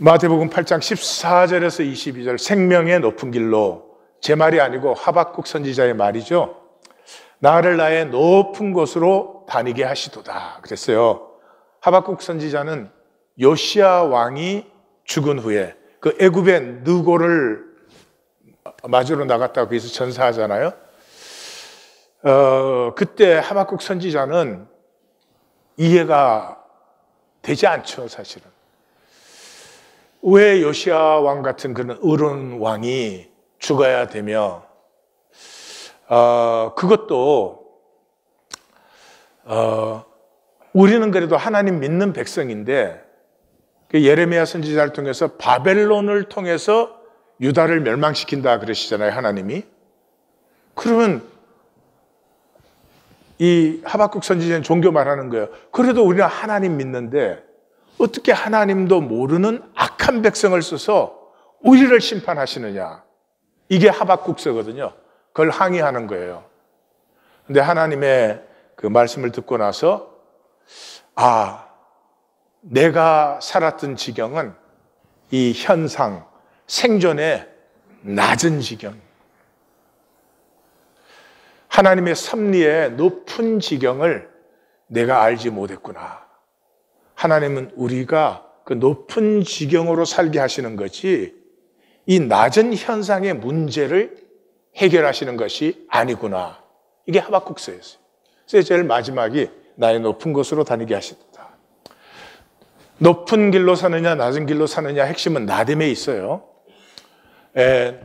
마태복음 8장 14절에서 22절, 생명의 높은 길로, 제 말이 아니고 하박국 선지자의 말이죠. 나를 나의 높은 곳으로 다니게 하시도다 그랬어요. 하박국 선지자는 요시야 왕이 죽은 후에 그 애굽의 느고를 맞으러 나갔다고 거기서 전사하잖아요. 그때 하박국 선지자는 이해가 되지 않죠, 사실은. 왜 요시야 왕 같은 그런 의로운 왕이 죽어야 되며, 그것도 우리는 그래도 하나님 믿는 백성인데, 예레미야 선지자를 통해서 바벨론을 통해서 유다를 멸망시킨다 그러시잖아요, 하나님이. 그러면 이 하박국 선지자는 종교 말하는 거예요. 그래도 우리는 하나님 믿는데 어떻게 하나님도 모르는 악한 백성을 써서 우리를 심판하시느냐. 이게 하박국서거든요. 그걸 항의하는 거예요. 근데 하나님의 그 말씀을 듣고 나서, 내가 살았던 지경은 이 현상, 생존의 낮은 지경, 하나님의 섭리의 높은 지경을 내가 알지 못했구나. 하나님은 우리가 그 높은 지경으로 살게 하시는 거지 이 낮은 현상의 문제를 해결하시는 것이 아니구나. 이게 하박국서였어요. 그래서 제일 마지막이 나의 높은 곳으로 다니게 하시도다. 높은 길로 사느냐 낮은 길로 사느냐 핵심은 나됨에 있어요.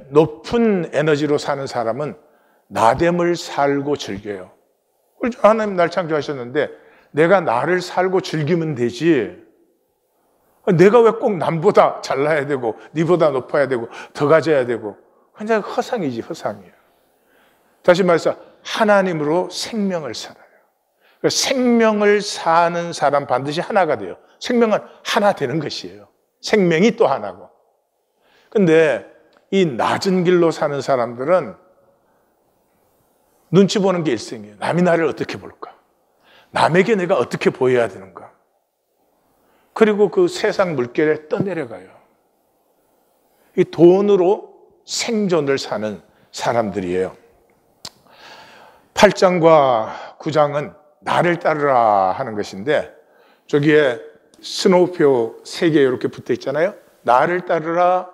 높은 에너지로 사는 사람은 나됨을 살고 즐겨요. 하나님 날 창조하셨는데 내가 나를 살고 즐기면 되지. 내가 왜 꼭 남보다 잘나야 되고 니보다 높아야 되고 더 가져야 되고. 그냥 허상이지, 허상이에요. 다시 말해서 하나님으로 생명을 살아요. 생명을 사는 사람 반드시 하나가 돼요. 생명은 하나 되는 것이에요. 생명이 또 하나고. 근데 이 낮은 길로 사는 사람들은 눈치 보는 게 일생이에요. 남이 나를 어떻게 볼까? 남에게 내가 어떻게 보여야 되는가? 그리고 그 세상 물결에 떠내려가요. 이 돈으로 생존을 사는 사람들이에요. 8장과 9장은 나를 따르라 하는 것인데, 저기에 스노우표 3개 이렇게 붙어 있잖아요. 나를 따르라,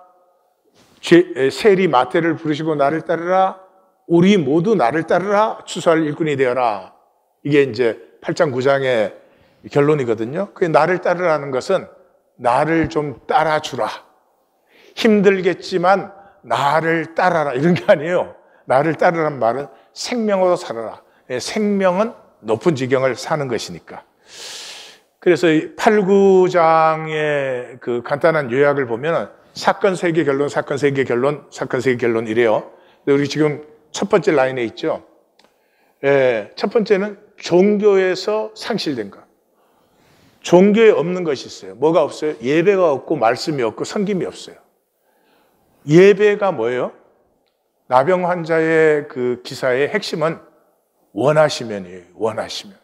세리 마태를 부르시고 나를 따르라, 우리 모두 나를 따르라, 추수할 일꾼이 되어라. 이게 이제 8장 9장의 결론이거든요. 그 나를 따르라는 것은 나를 좀 따라주라. 힘들겠지만 나를 따라라 이런 게 아니에요. 나를 따르라는 말은 생명으로 살아라. 생명은 높은 지경을 사는 것이니까. 그래서 8, 9장의 그 간단한 요약을 보면 사건 3개 결론, 사건 3개 결론, 사건 3개 결론 이래요. 우리 지금 첫 번째 라인에 있죠. 첫 번째는 종교에서 상실된 것. 종교에 없는 것이 있어요. 뭐가 없어요? 예배가 없고 말씀이 없고 섬김이 없어요. 예배가 뭐예요? 나병 환자의 그 기사의 핵심은 원하시면이에요. 원하시면.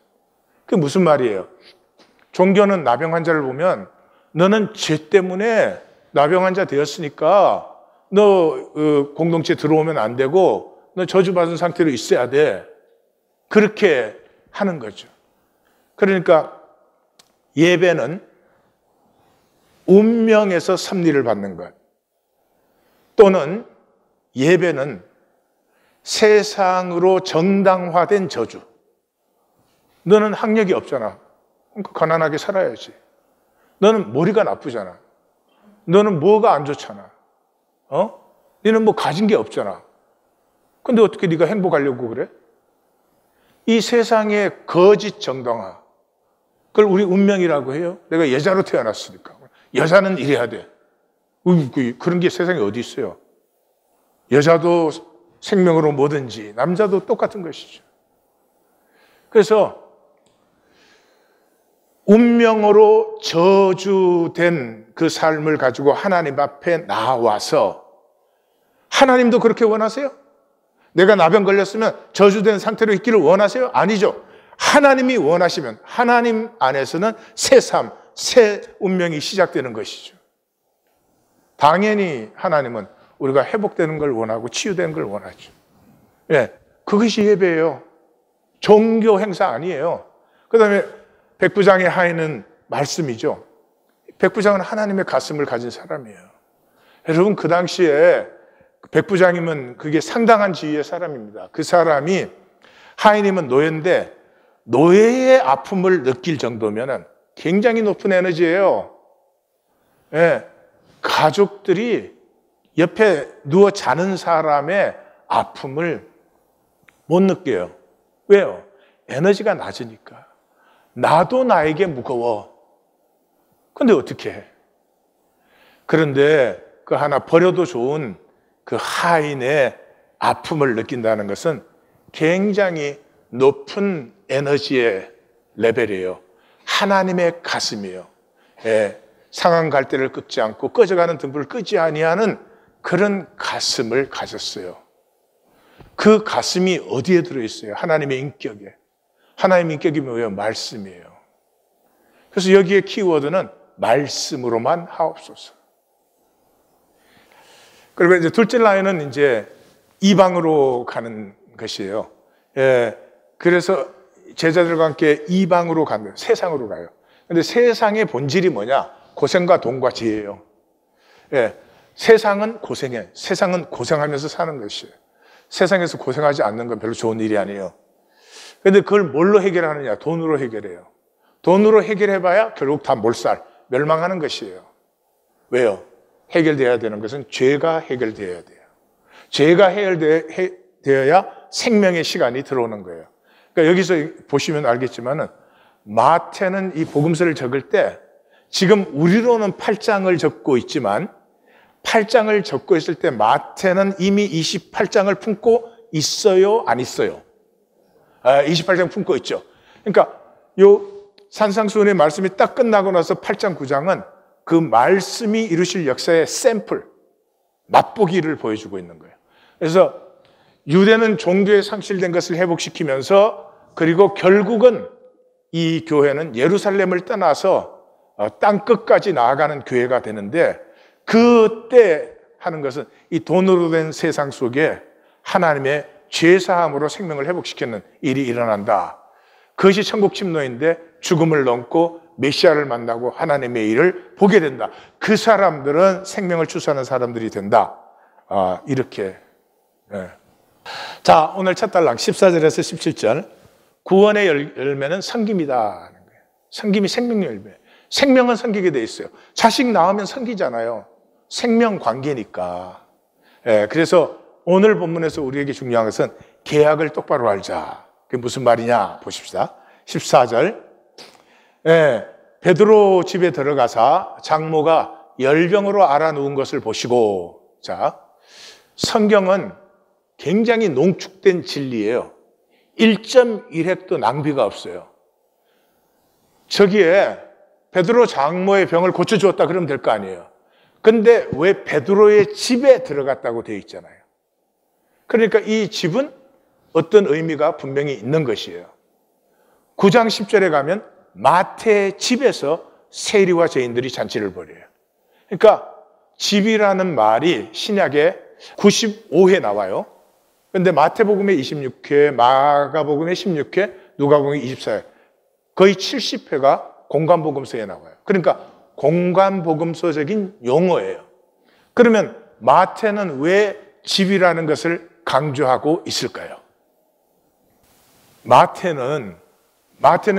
그게 무슨 말이에요? 종교는 나병 환자를 보면 너는 죄 때문에 나병 환자 되었으니까 너 공동체 들어오면 안 되고 너 저주받은 상태로 있어야 돼. 그렇게 하는 거죠. 그러니까 예배는 운명에서 섭리를 받는 것, 또는 예배는 세상으로 정당화된 저주. 너는 학력이 없잖아. 그러니까 가난하게 살아야지. 너는 머리가 나쁘잖아. 너는 뭐가 안 좋잖아. 너는 뭐 가진 게 없잖아. 근데 어떻게 네가 행복하려고 그래? 이 세상의 거짓 정당화, 그걸 우리 운명이라고 해요. 내가 여자로 태어났으니까 여자는 이래야 돼. 그런 게 세상에 어디 있어요? 여자도 생명으로 뭐든지 남자도 똑같은 것이죠. 그래서 운명으로 저주된 그 삶을 가지고 하나님 앞에 나와서, 하나님도 그렇게 원하세요? 내가 나병 걸렸으면 저주된 상태로 있기를 원하세요? 아니죠. 하나님이 원하시면 하나님 안에서는 새 삶, 새 운명이 시작되는 것이죠. 당연히 하나님은 우리가 회복되는 걸 원하고 치유되는 걸 원하죠. 예, 그것이 예배예요. 종교 행사 아니에요. 그 다음에 백부장의 하인은 말씀이죠. 백부장은 하나님의 가슴을 가진 사람이에요. 여러분, 그 당시에 백부장이면 그게 상당한 지위의 사람입니다. 그 사람이, 하인이면 노예인데 노예의 아픔을 느낄 정도면 굉장히 높은 에너지예요. 예, 가족들이 옆에 누워 자는 사람의 아픔을 못 느껴요. 왜요? 에너지가 낮으니까. 나도 나에게 무거워. 근데 어떻게 해? 그런데 그 하나 버려도 좋은 그 하인의 아픔을 느낀다는 것은 굉장히 높은 에너지의 레벨이에요. 하나님의 가슴이에요. 예, 상한 갈대를 끄지 않고 꺼져가는 등불을 끄지 아니하는 그런 가슴을 가졌어요. 그 가슴이 어디에 들어있어요? 하나님의 인격에. 하나님의 인격이 뭐예요? 말씀이에요. 그래서 여기에 키워드는 말씀으로만 하옵소서. 그리고 이제 둘째 라인은 이제 이방으로 가는 것이에요. 예, 그래서 제자들과 함께 이방으로 가는, 세상으로 가요. 근데 세상의 본질이 뭐냐? 고생과 돈과 지혜예요. 예, 세상은 고생해. 세상은 고생하면서 사는 것이에요. 세상에서 고생하지 않는 건 별로 좋은 일이 아니에요. 그런데 그걸 뭘로 해결하느냐? 돈으로 해결해요. 돈으로 해결해봐야 결국 다 몰살, 멸망하는 것이에요. 왜요? 해결되어야 되는 것은 죄가 해결되어야 돼요. 죄가 해결되어야 생명의 시간이 들어오는 거예요. 그러니까 여기서 보시면 알겠지만은 마태는 이 복음서를 적을 때 지금 우리로는 8장을 적고 있지만 8장을 적고 있을 때 마태는 이미 28장을 품고 있어요? 안 있어요? 28장 품고 있죠. 그러니까 요 산상수훈의 말씀이 딱 끝나고 나서 8장, 9장은 그 말씀이 이루실 역사의 샘플, 맛보기를 보여주고 있는 거예요. 그래서 유대는 종교에 상실된 것을 회복시키면서 그리고 결국은 이 교회는 예루살렘을 떠나서 땅 끝까지 나아가는 교회가 되는데 그때 하는 것은 이 돈으로 된 세상 속에 하나님의 죄사함으로 생명을 회복시키는 일이 일어난다. 그것이 천국 침노인데 죽음을 넘고 메시아를 만나고 하나님의 일을 보게 된다. 그 사람들은 생명을 추수하는 사람들이 된다. 이렇게. 네. 자, 오늘 첫 달랑 14절에서 17절. 구원의 열매는 섬김이다 하는 거예요. 섬김이 생명 열매. 생명은 섬기게 돼 있어요. 자식 낳으면 섬기잖아요. 생명 관계니까. 예, 그래서 오늘 본문에서 우리에게 중요한 것은 계약을 똑바로 알자. 그게 무슨 말이냐 보십시다. 14절. 예, 베드로 집에 들어가사 장모가 열병으로 앓아누운 것을 보시고, 자, 성경은 굉장히 농축된 진리예요. 1.1획도 낭비가 없어요. 저기에 베드로 장모의 병을 고쳐주었다 그러면 될 거 아니에요. 근데 왜 베드로의 집에 들어갔다고 되어 있잖아요. 그러니까 이 집은 어떤 의미가 분명히 있는 것이에요. 9장 10절에 가면 마태의 집에서 세리와 죄인들이 잔치를 벌여요. 그러니까 집이라는 말이 신약에 95회 나와요. 그런데 마태복음에 26회, 마가복음에 16회, 누가복음에 24회, 거의 70회가 공관복음서에 나와요. 그러니까 공관복음서적인 용어예요. 그러면 마태는 왜 집이라는 것을 강조하고 있을까요? 마태는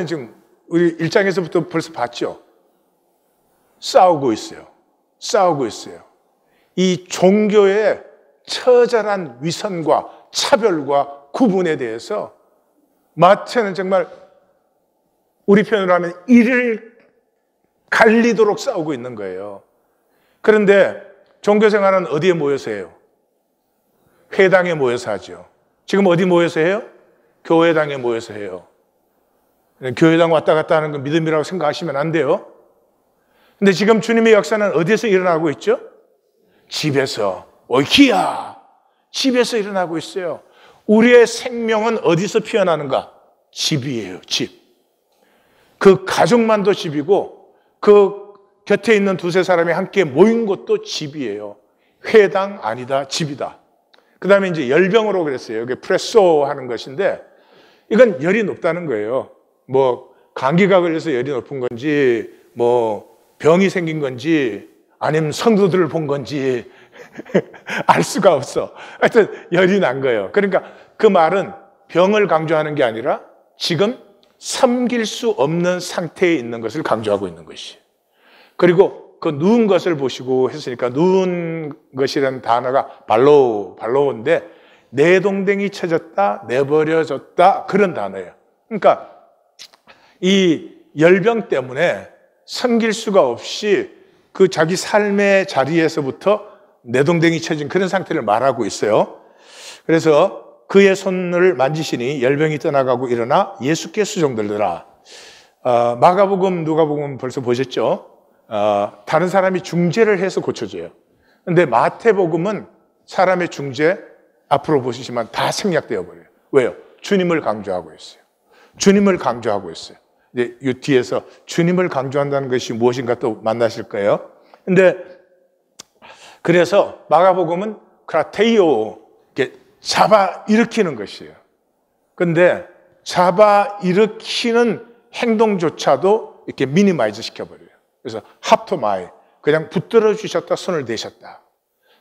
지금 우리 1장에서부터 벌써 봤죠? 싸우고 있어요. 이 종교의 처절한 위선과 차별과 구분에 대해서 마태는 정말 우리 표현으로 하면 이를 갈리도록 싸우고 있는 거예요. 그런데 종교생활은 어디에 모여서 해요? 회당에 모여서 하죠. 지금 어디 모여서 해요? 교회당에 모여서 해요. 교회당 왔다 갔다 하는 건 믿음이라고 생각하시면 안 돼요. 근데 지금 주님의 역사는 어디에서 일어나고 있죠? 집에서. 오이키야! 집에서 일어나고 있어요. 우리의 생명은 어디서 피어나는가? 집이에요, 집. 그 가족만도 집이고 그 곁에 있는 두세 사람이 함께 모인 곳도 집이에요. 회당 아니다, 집이다. 그 다음에 이제 열병으로 그랬어요. 이게 프레소 하는 것인데, 이건 열이 높다는 거예요. 뭐, 감기가 걸려서 열이 높은 건지, 뭐, 병이 생긴 건지, 아니면 성도들을 본 건지, 알 수가 없어. 하여튼, 열이 난 거예요. 그러니까 그 말은 병을 강조하는 게 아니라 지금 섬길 수 없는 상태에 있는 것을 강조하고 있는 것이에요. 그리고 그 누운 것을 보시고 했으니까 누운 것이라는 단어가 발로인데 내동댕이 쳐졌다, 내버려졌다 그런 단어예요. 그러니까 이 열병 때문에 섬길 수가 없이 그 자기 삶의 자리에서부터 내동댕이 쳐진 그런 상태를 말하고 있어요. 그래서 그의 손을 만지시니 열병이 떠나가고 일어나 예수께 수종들더라. 마가복음, 누가복음 벌써 보셨죠? 다른 사람이 중재를 해서 고쳐져요. 근데 마태복음은 사람의 중재 앞으로 보시지만 다 생략되어 버려요. 왜요? 주님을 강조하고 있어요. 주님을 강조하고 있어요. 이제 이 뒤에서 주님을 강조한다는 것이 무엇인가 또 만나실 거예요. 근데 그래서 마가복음은 크라테이오, 잡아 일으키는 것이에요. 근데 잡아 일으키는 행동조차도 이렇게 미니마이즈 시켜버려요. 그래서 합토마이, 그냥 붙들어 주셨다, 손을 대셨다.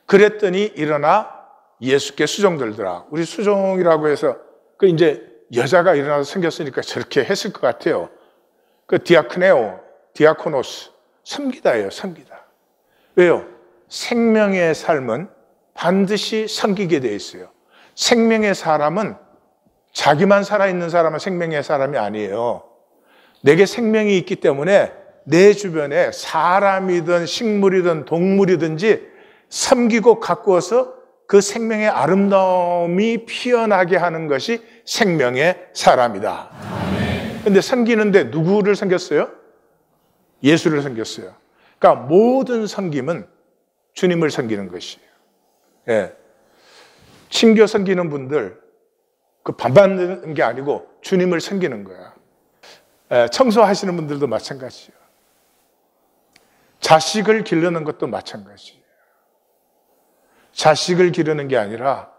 그랬더니 일어나 예수께 수종들더라. 우리 수종이라고 해서 그 이제 여자가 일어나서 생겼으니까 저렇게 했을 것 같아요. 그 디아크네오, 디아코노스, 섬기다예요, 섬기다. 왜요? 생명의 삶은 반드시 섬기게 돼 있어요. 생명의 사람은 자기만 살아있는 사람은 생명의 사람이 아니에요. 내게 생명이 있기 때문에 내 주변에 사람이든 식물이든 동물이든지 섬기고 가꾸어서 그 생명의 아름다움이 피어나게 하는 것이 생명의 사람이다. 그런데 섬기는데 누구를 섬겼어요? 예수를 섬겼어요. 그러니까 모든 섬김은 주님을 섬기는 것이에요. 예. 친교 섬기는 분들 그 반받는 게 아니고 주님을 섬기는 거야. 예. 청소하시는 분들도 마찬가지예요. 자식을 기르는 것도 마찬가지예요. 자식을 기르는 게 아니라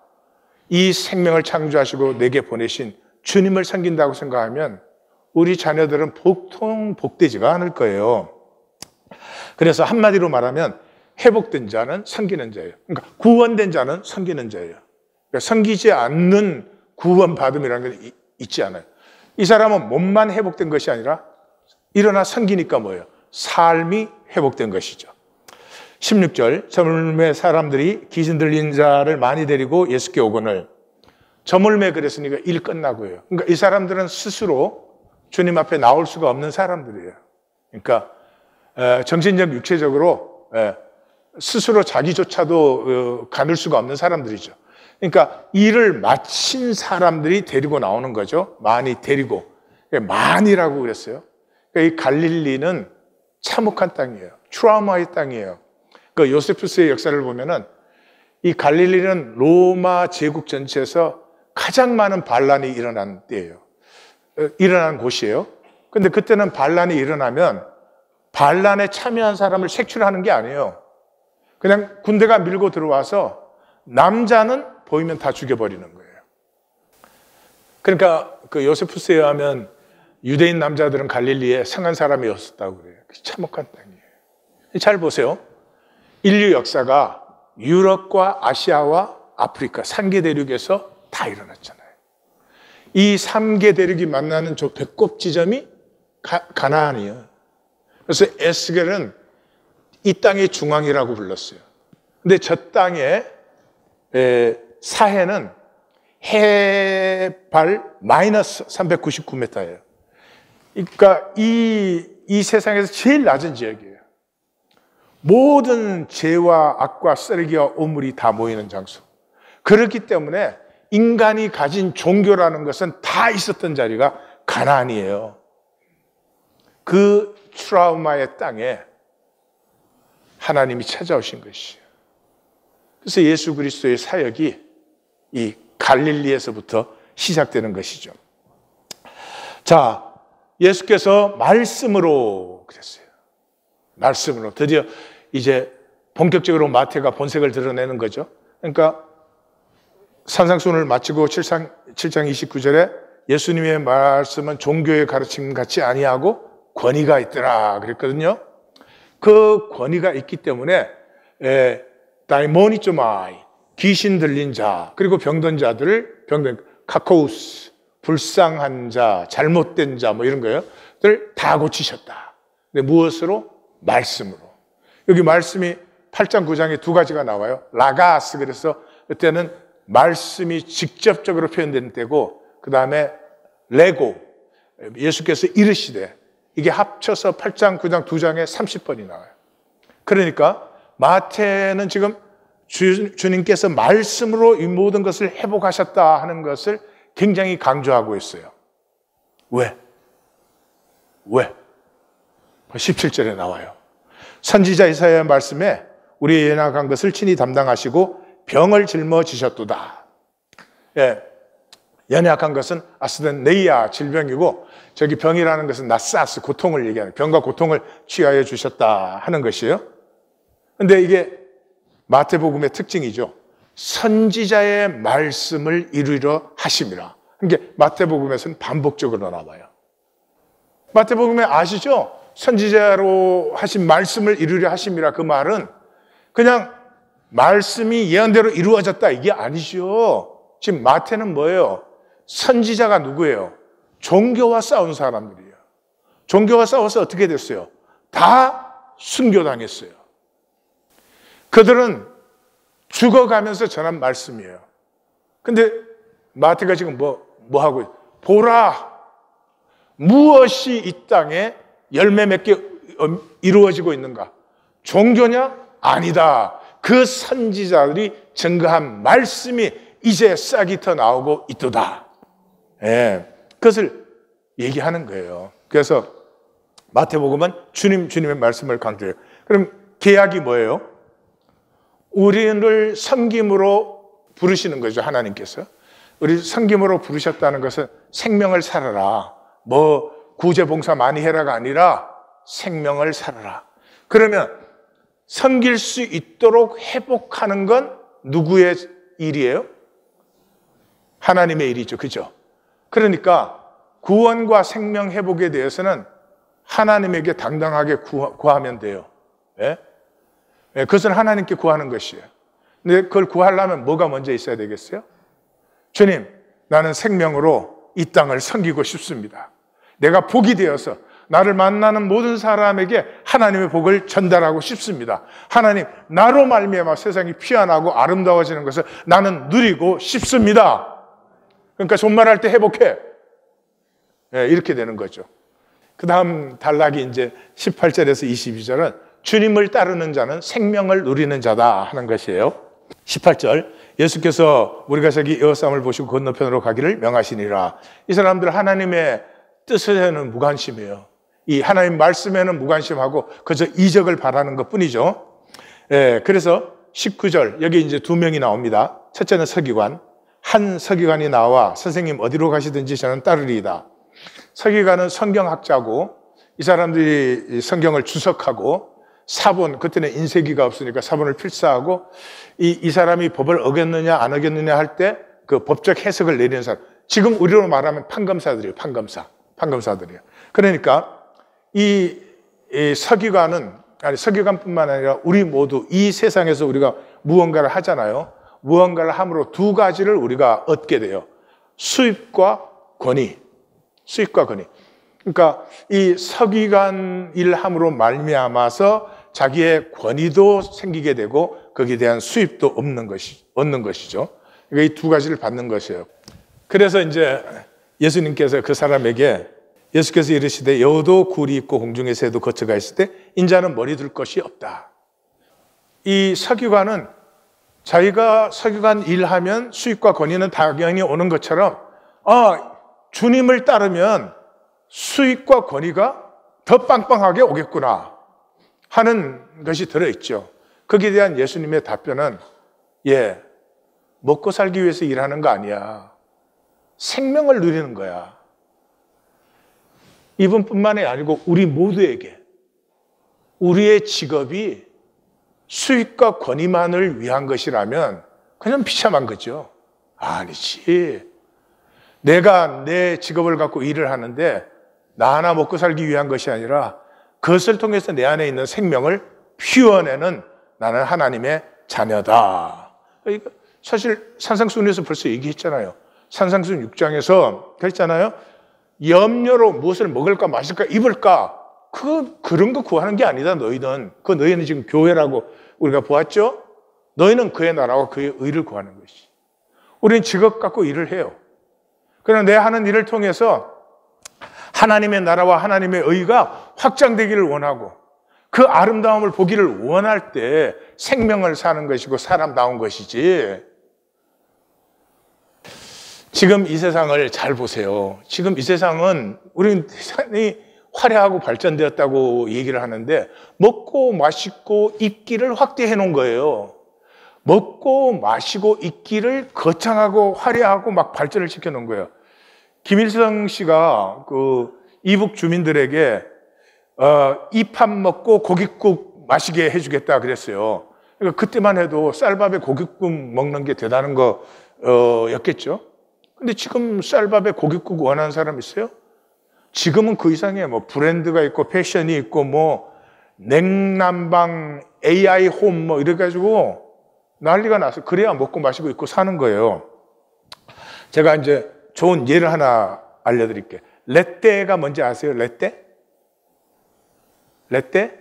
이 생명을 창조하시고 내게 보내신 주님을 섬긴다고 생각하면 우리 자녀들은 보통 복되지가 않을 거예요. 그래서 한마디로 말하면 회복된 자는 섬기는 자예요. 그러니까 구원된 자는 섬기는 자예요. 그러니까 섬기지 않는 구원받음이라는 게 있지 않아요. 이 사람은 몸만 회복된 것이 아니라 일어나 섬기니까 뭐예요? 삶이 회복된 것이죠. 16절, 저물매 사람들이 귀신 들린 자를 많이 데리고 예수께 오거늘. 저물매 그랬으니까 일 끝나고요. 그러니까 이 사람들은 스스로 주님 앞에 나올 수가 없는 사람들이에요. 그러니까 정신적, 육체적으로 스스로 자기조차도 가눌 수가 없는 사람들이죠. 그러니까 일을 마친 사람들이 데리고 나오는 거죠. 많이 데리고. 많이라고 그랬어요. 그러니까 이 갈릴리는 참혹한 땅이에요. 트라우마의 땅이에요. 그 요세푸스의 역사를 보면은 이 갈릴리는 로마 제국 전체에서 가장 많은 반란이 일어난 때예요. 일어난 곳이에요. 근데 그때는 반란이 일어나면 반란에 참여한 사람을 색출하는 게 아니에요. 그냥 군대가 밀고 들어와서 남자는 보이면 다 죽여버리는 거예요. 그러니까 그 요세푸스에 의하면 유대인 남자들은 갈릴리에 성한 사람이었다고 그래요. 참혹한 땅이에요. 잘 보세요. 인류 역사가 유럽과 아시아와 아프리카 3개 대륙에서 다 일어났잖아요. 이 3개 대륙이 만나는 저 배꼽 지점이 가나안이에요. 그래서 에스겔은 이 땅의 중앙이라고 불렀어요. 근데 저 땅의 사해는 해발 마이너스 399m예요. 그러니까 이 세상에서 제일 낮은 지역이에요. 모든 죄와 악과 쓰레기와 오물이 다 모이는 장소. 그렇기 때문에 인간이 가진 종교라는 것은 다 있었던 자리가 가나안이에요. 그 트라우마의 땅에 하나님이 찾아오신 것이에요. 그래서 예수 그리스도의 사역이 이 갈릴리에서부터 시작되는 것이죠. 자, 예수께서 말씀으로 그랬어요. 말씀으로. 드디어 이제 본격적으로 마태가 본색을 드러내는 거죠. 그러니까 산상수훈을 마치고 7장 29절에 예수님의 말씀은 종교의 가르침 같이 아니하고 권위가 있더라 그랬거든요. 그 권위가 있기 때문에 다이모니조마이, 귀신 들린 자, 그리고 병든 자들을 카코우스, 불쌍한 자, 잘못된 자, 뭐 이런 거를 다 고치셨다. 근데 무엇으로? 말씀으로. 여기 말씀이 8장 9장에 두 가지가 나와요. 라가스, 그래서 그때는 말씀이 직접적으로 표현된 때고, 그 다음에 레고, 예수께서 이르시되, 이게 합쳐서 8장 9장 두 장에 30번이 나와요. 그러니까 마태는 지금 주님께서 말씀으로 이 모든 것을 회복하셨다 하는 것을 굉장히 강조하고 있어요. 왜? 17절에 나와요. 선지자 이사야의 말씀에 우리의 연약한 것을 친히 담당하시고 병을 짊어지셨도다. 예, 연약한 것은 아스덴네이아, 질병이고, 저기 병이라는 것은 나사스, 고통을 얘기하는, 병과 고통을 취하여 주셨다 하는 것이에요. 근데 이게 마태복음의 특징이죠. 선지자의 말씀을 이루려 하심이라. 그러니까 마태복음에서는 반복적으로 나와요. 마태복음에 아시죠? 선지자로 하신 말씀을 이루려 하심이라. 그 말은 그냥 말씀이 예언대로 이루어졌다 이게 아니죠. 지금 마태는 뭐예요? 선지자가 누구예요? 종교와 싸운 사람들이에요. 종교와 싸워서 어떻게 됐어요? 다 순교당했어요. 그들은 죽어가면서 전한 말씀이에요. 근데 마태가 지금 뭐 하고 있어요? 보라, 무엇이 이 땅에 열매 맺게 이루어지고 있는가? 종교냐? 아니다. 그 선지자들이 증거한 말씀이 이제 싹이 터 나오고 있도다. 예, 그것을 얘기하는 거예요. 그래서 마태복음은 주님의 말씀을 강조해요. 그럼 계약이 뭐예요? 우리를 섬김으로 부르시는 거죠, 하나님께서. 우리 섬김으로 부르셨다는 것은 생명을 살아라. 뭐 구제 봉사 많이 해라가 아니라 생명을 살아라. 그러면 섬길 수 있도록 회복하는 건 누구의 일이에요? 하나님의 일이죠. 그죠? 그러니까 구원과 생명 회복에 대해서는 하나님에게 당당하게 구하면 돼요. 예? 예, 그것은 하나님께 구하는 것이에요. 근데 그걸 구하려면 뭐가 먼저 있어야 되겠어요? 주님, 나는 생명으로 이 땅을 섬기고 싶습니다. 내가 복이 되어서 나를 만나는 모든 사람에게 하나님의 복을 전달하고 싶습니다. 하나님, 나로 말미암아 세상이 피어나고 아름다워지는 것을 나는 누리고 싶습니다. 그러니까 존말할 때 회복해. 예, 이렇게 되는 거죠. 그 다음 단락이 이제 18절에서 22절은 주님을 따르는 자는 생명을 누리는 자다 하는 것이에요. 18절, 예수께서 우리가 저기 에워싸움을 보시고 건너편으로 가기를 명하시니라. 이 사람들 하나님의 뜻에는 무관심이에요. 이 하나님 말씀에는 무관심하고 그저 이적을 바라는 것 뿐이죠. 예, 그래서 19절, 여기 이제 두 명이 나옵니다. 첫째는 서기관. 한 서기관이 나와 선생님 어디로 가시든지 저는 따르리이다. 서기관은 성경학자고 이 사람들이 성경을 주석하고 사본, 그때는 인쇄기가 없으니까 사본을 필사하고 이 사람이 법을 어겼느냐 안 어겼느냐 할 때 그 법적 해석을 내리는 사람. 지금 우리로 말하면 판검사들이에요. 판검사들이에요. 그러니까 이 서기관은, 아니 서기관뿐만 아니라 우리 모두 이 세상에서 우리가 무언가를 하잖아요. 무언가를 함으로 두 가지를 우리가 얻게 돼요. 수입과 권위. 그러니까 이 서기관 일함으로 말미암아서 자기의 권위도 생기게 되고 거기에 대한 수입도 얻는 것이죠. 그러니까 이 두 가지를 받는 것이에요. 그래서 이제 예수님께서 그 사람에게 예수께서 이르시되 여우도 굴이 있고 공중의 새도 거처가 있을 때 인자는 머리 둘 것이 없다. 이 서기관은 자기가 서기관 일하면 수입과 권위는 당연히 오는 것처럼 주님을 따르면 수익과 권위가 더 빵빵하게 오겠구나 하는 것이 들어있죠. 거기에 대한 예수님의 답변은 먹고 살기 위해서 일하는 거 아니야. 생명을 누리는 거야. 이분뿐만이 아니고 우리 모두에게 우리의 직업이 수익과 권위만을 위한 것이라면 그냥 비참한 거죠. 아니지. 내가 내 직업을 갖고 일을 하는데 나 하나 먹고 살기 위한 것이 아니라 그것을 통해서 내 안에 있는 생명을 피워내는 나는 하나님의 자녀다. 그러니까 사실 산상수훈에서 벌써 얘기했잖아요. 산상수훈 6장에서 그랬잖아요. 염려로 무엇을 먹을까 마실까 입을까 그런 거 구하는 게 아니다. 너희는 너희는 지금 교회라고 우리가 보았죠. 너희는 그의 나라와 그의 의를 구하는 것이. 우리는 직업 갖고 일을 해요. 그러나 내 하는 일을 통해서 하나님의 나라와 하나님의 의가 확장되기를 원하고 그 아름다움을 보기를 원할 때 생명을 사는 것이고 사람다운 것이지. 지금 이 세상을 잘 보세요. 지금 이 세상은 우리는 대단히 화려하고 발전되었다고 얘기를 하는데 먹고 마시고 입기를 확대해 놓은 거예요. 먹고 마시고 입기를 거창하고 화려하고 막 발전을 시켜 놓은 거예요. 김일성 씨가 이북 주민들에게 이밥 먹고 고깃국 마시게 해주겠다 그랬어요. 그러니까 그때만 해도 쌀밥에 고깃국 먹는 게 대단한 거였겠죠. 근데 지금 쌀밥에 고깃국 원하는 사람 있어요? 지금은 그 이상에 뭐 브랜드가 있고 패션이 있고 뭐 냉난방, AI 홈 뭐 이래가지고 난리가 나서 그래야 먹고 마시고 입고 사는 거예요. 제가 이제 좋은 예를 하나 알려드릴게요. 레떼가 뭔지 아세요? 레떼? 레떼?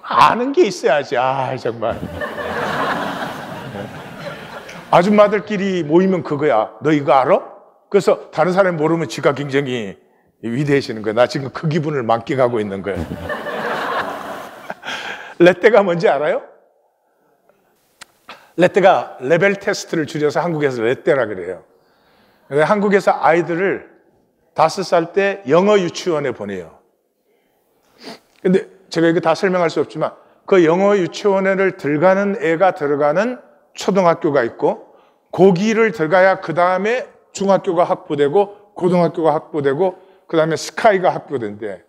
아는 게 있어야지. 정말. 아줌마들끼리 모이면 그거야. 너 이거 알아? 그래서 다른 사람이 모르면 지가 굉장히 위대해지는 거야. 나 지금 그 기분을 만끽하고 있는 거예요. 레떼가 뭔지 알아요? 레떼가 레벨 테스트를 줄여서 한국에서 레떼라 그래요. 한국에서 아이들을 5살 때 영어 유치원에 보내요. 근데 제가 이거 다 설명할 수 없지만 그 영어 유치원을 들어가는 애가 들어가는 초등학교가 있고 고기를 들어가야 그 다음에 중학교가 확보되고 고등학교가 확보되고 그 다음에 스카이가 확보된대.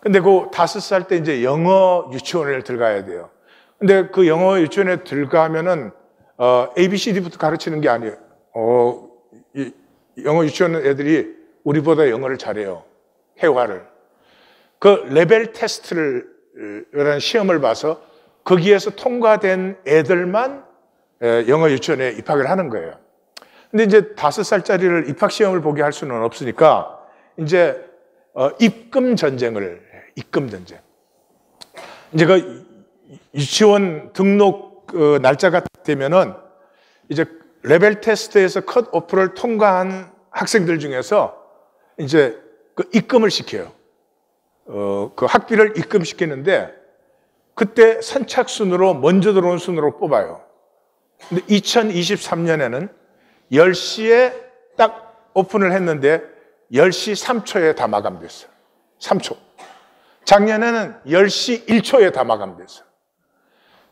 근데 그 5살 때 이제 영어 유치원을 들어가야 돼요. 근데 그 영어 유치원에 들어가면은 ABCD부터 가르치는 게 아니에요. 영어 유치원 애들이 우리보다 영어를 잘해요. 회화를. 그 레벨 테스트라는 시험을 봐서 거기에서 통과된 애들만 영어 유치원에 입학을 하는 거예요. 근데 이제 5살짜리를 입학 시험을 보게 할 수는 없으니까 이제 입금 전쟁. 이제 그 유치원 등록 날짜가 되면은 이제 레벨 테스트에서 컷 오프를 통과한 학생들 중에서 이제 그 입금을 시켜요. 그 학비를 입금시키는데 그때 선착순으로 먼저 들어온 순으로 뽑아요. 근데 2023년에는 10시에 딱 오픈을 했는데 10시 3초에 다 마감됐어요. 3초. 작년에는 10시 1초에 다 마감됐어요.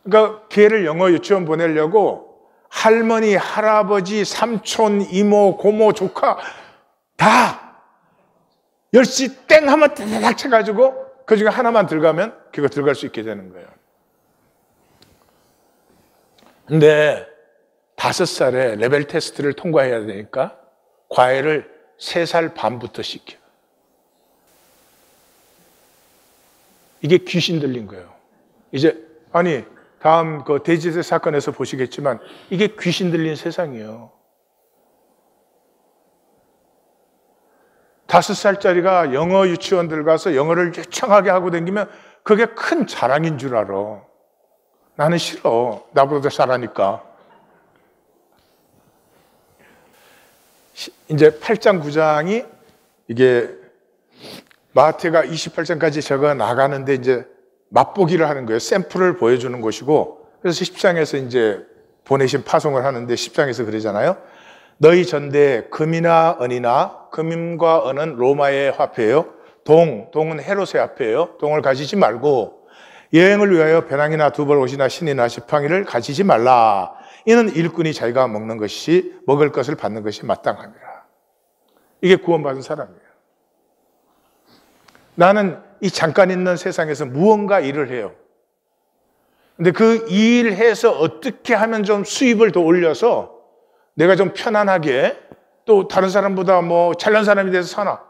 그러니까 걔를 영어 유치원 보내려고 할머니, 할아버지, 삼촌, 이모, 고모, 조카 다 10시 땡 하면 딱 쳐가지고 그 중에 하나만 들어가면 그거 들어갈 수 있게 되는 거예요. 근데 5살에 레벨 테스트를 통과해야 되니까 과외를 3살 반부터 시켜. 이게 귀신 들린 거예요. 이제 다음 그 대지세 사건에서 보시겠지만 이게 귀신 들린 세상이에요. 5살짜리가 영어 유치원들 가서 영어를 유창하게 하고 다니면 그게 큰 자랑인 줄 알아. 나는 싫어. 나보다 잘하니까. 이제 8장, 9장이 이게 마태가 28장까지 적어 나가는데 이제 맛보기를 하는 거예요. 샘플을 보여주는 것이고, 그래서 10장에서 이제 보내신 파송을 하는데 10장에서 그러잖아요. 너희 전대에 금이나 은이나, 금과 은은 로마의 화폐예요. 동은 헤롯의 화폐예요. 동을 가지지 말고 여행을 위하여 배낭이나 두벌 옷이나 신이나 지팡이를 가지지 말라. 이는 일꾼이 자기가 먹는 것이 먹을 것을 받는 것이 마땅함이라. 이게 구원받은 사람이에요. 나는 이 잠깐 있는 세상에서 무언가 일을 해요. 근데 그 일해서 어떻게 하면 좀 수입을 더 올려서 내가 좀 편안하게 또 다른 사람보다 뭐 잘난 사람이 돼서 사나?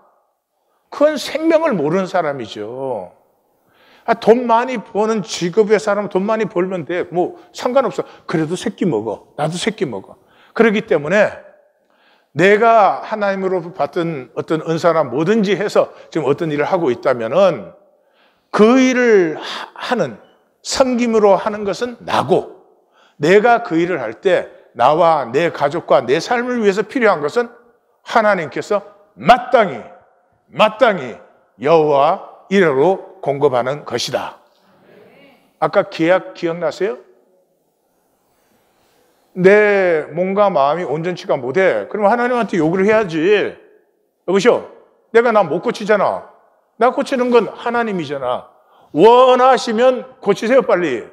그건 생명을 모르는 사람이죠. 돈 많이 버는 직업의 사람은 돈 많이 벌면 돼. 뭐 상관없어. 그래도 새끼 먹어. 나도 새끼 먹어. 그렇기 때문에 내가 하나님으로 받은 어떤 은사나 뭐든지 해서 지금 어떤 일을 하고 있다면은 그 일을 하는, 섬김으로 하는 것은 나고, 내가 그 일을 할 때 나와 내 가족과 내 삶을 위해서 필요한 것은 하나님께서 마땅히 여호와 이레로 공급하는 것이다. 아까 계약 기억나세요? 내 몸과 마음이 온전치가 못해. 그럼 하나님한테 요구를 해야지. 여보시오, 내가 나 못 고치잖아. 나 고치는 건 하나님이잖아. 원하시면 고치세요, 빨리.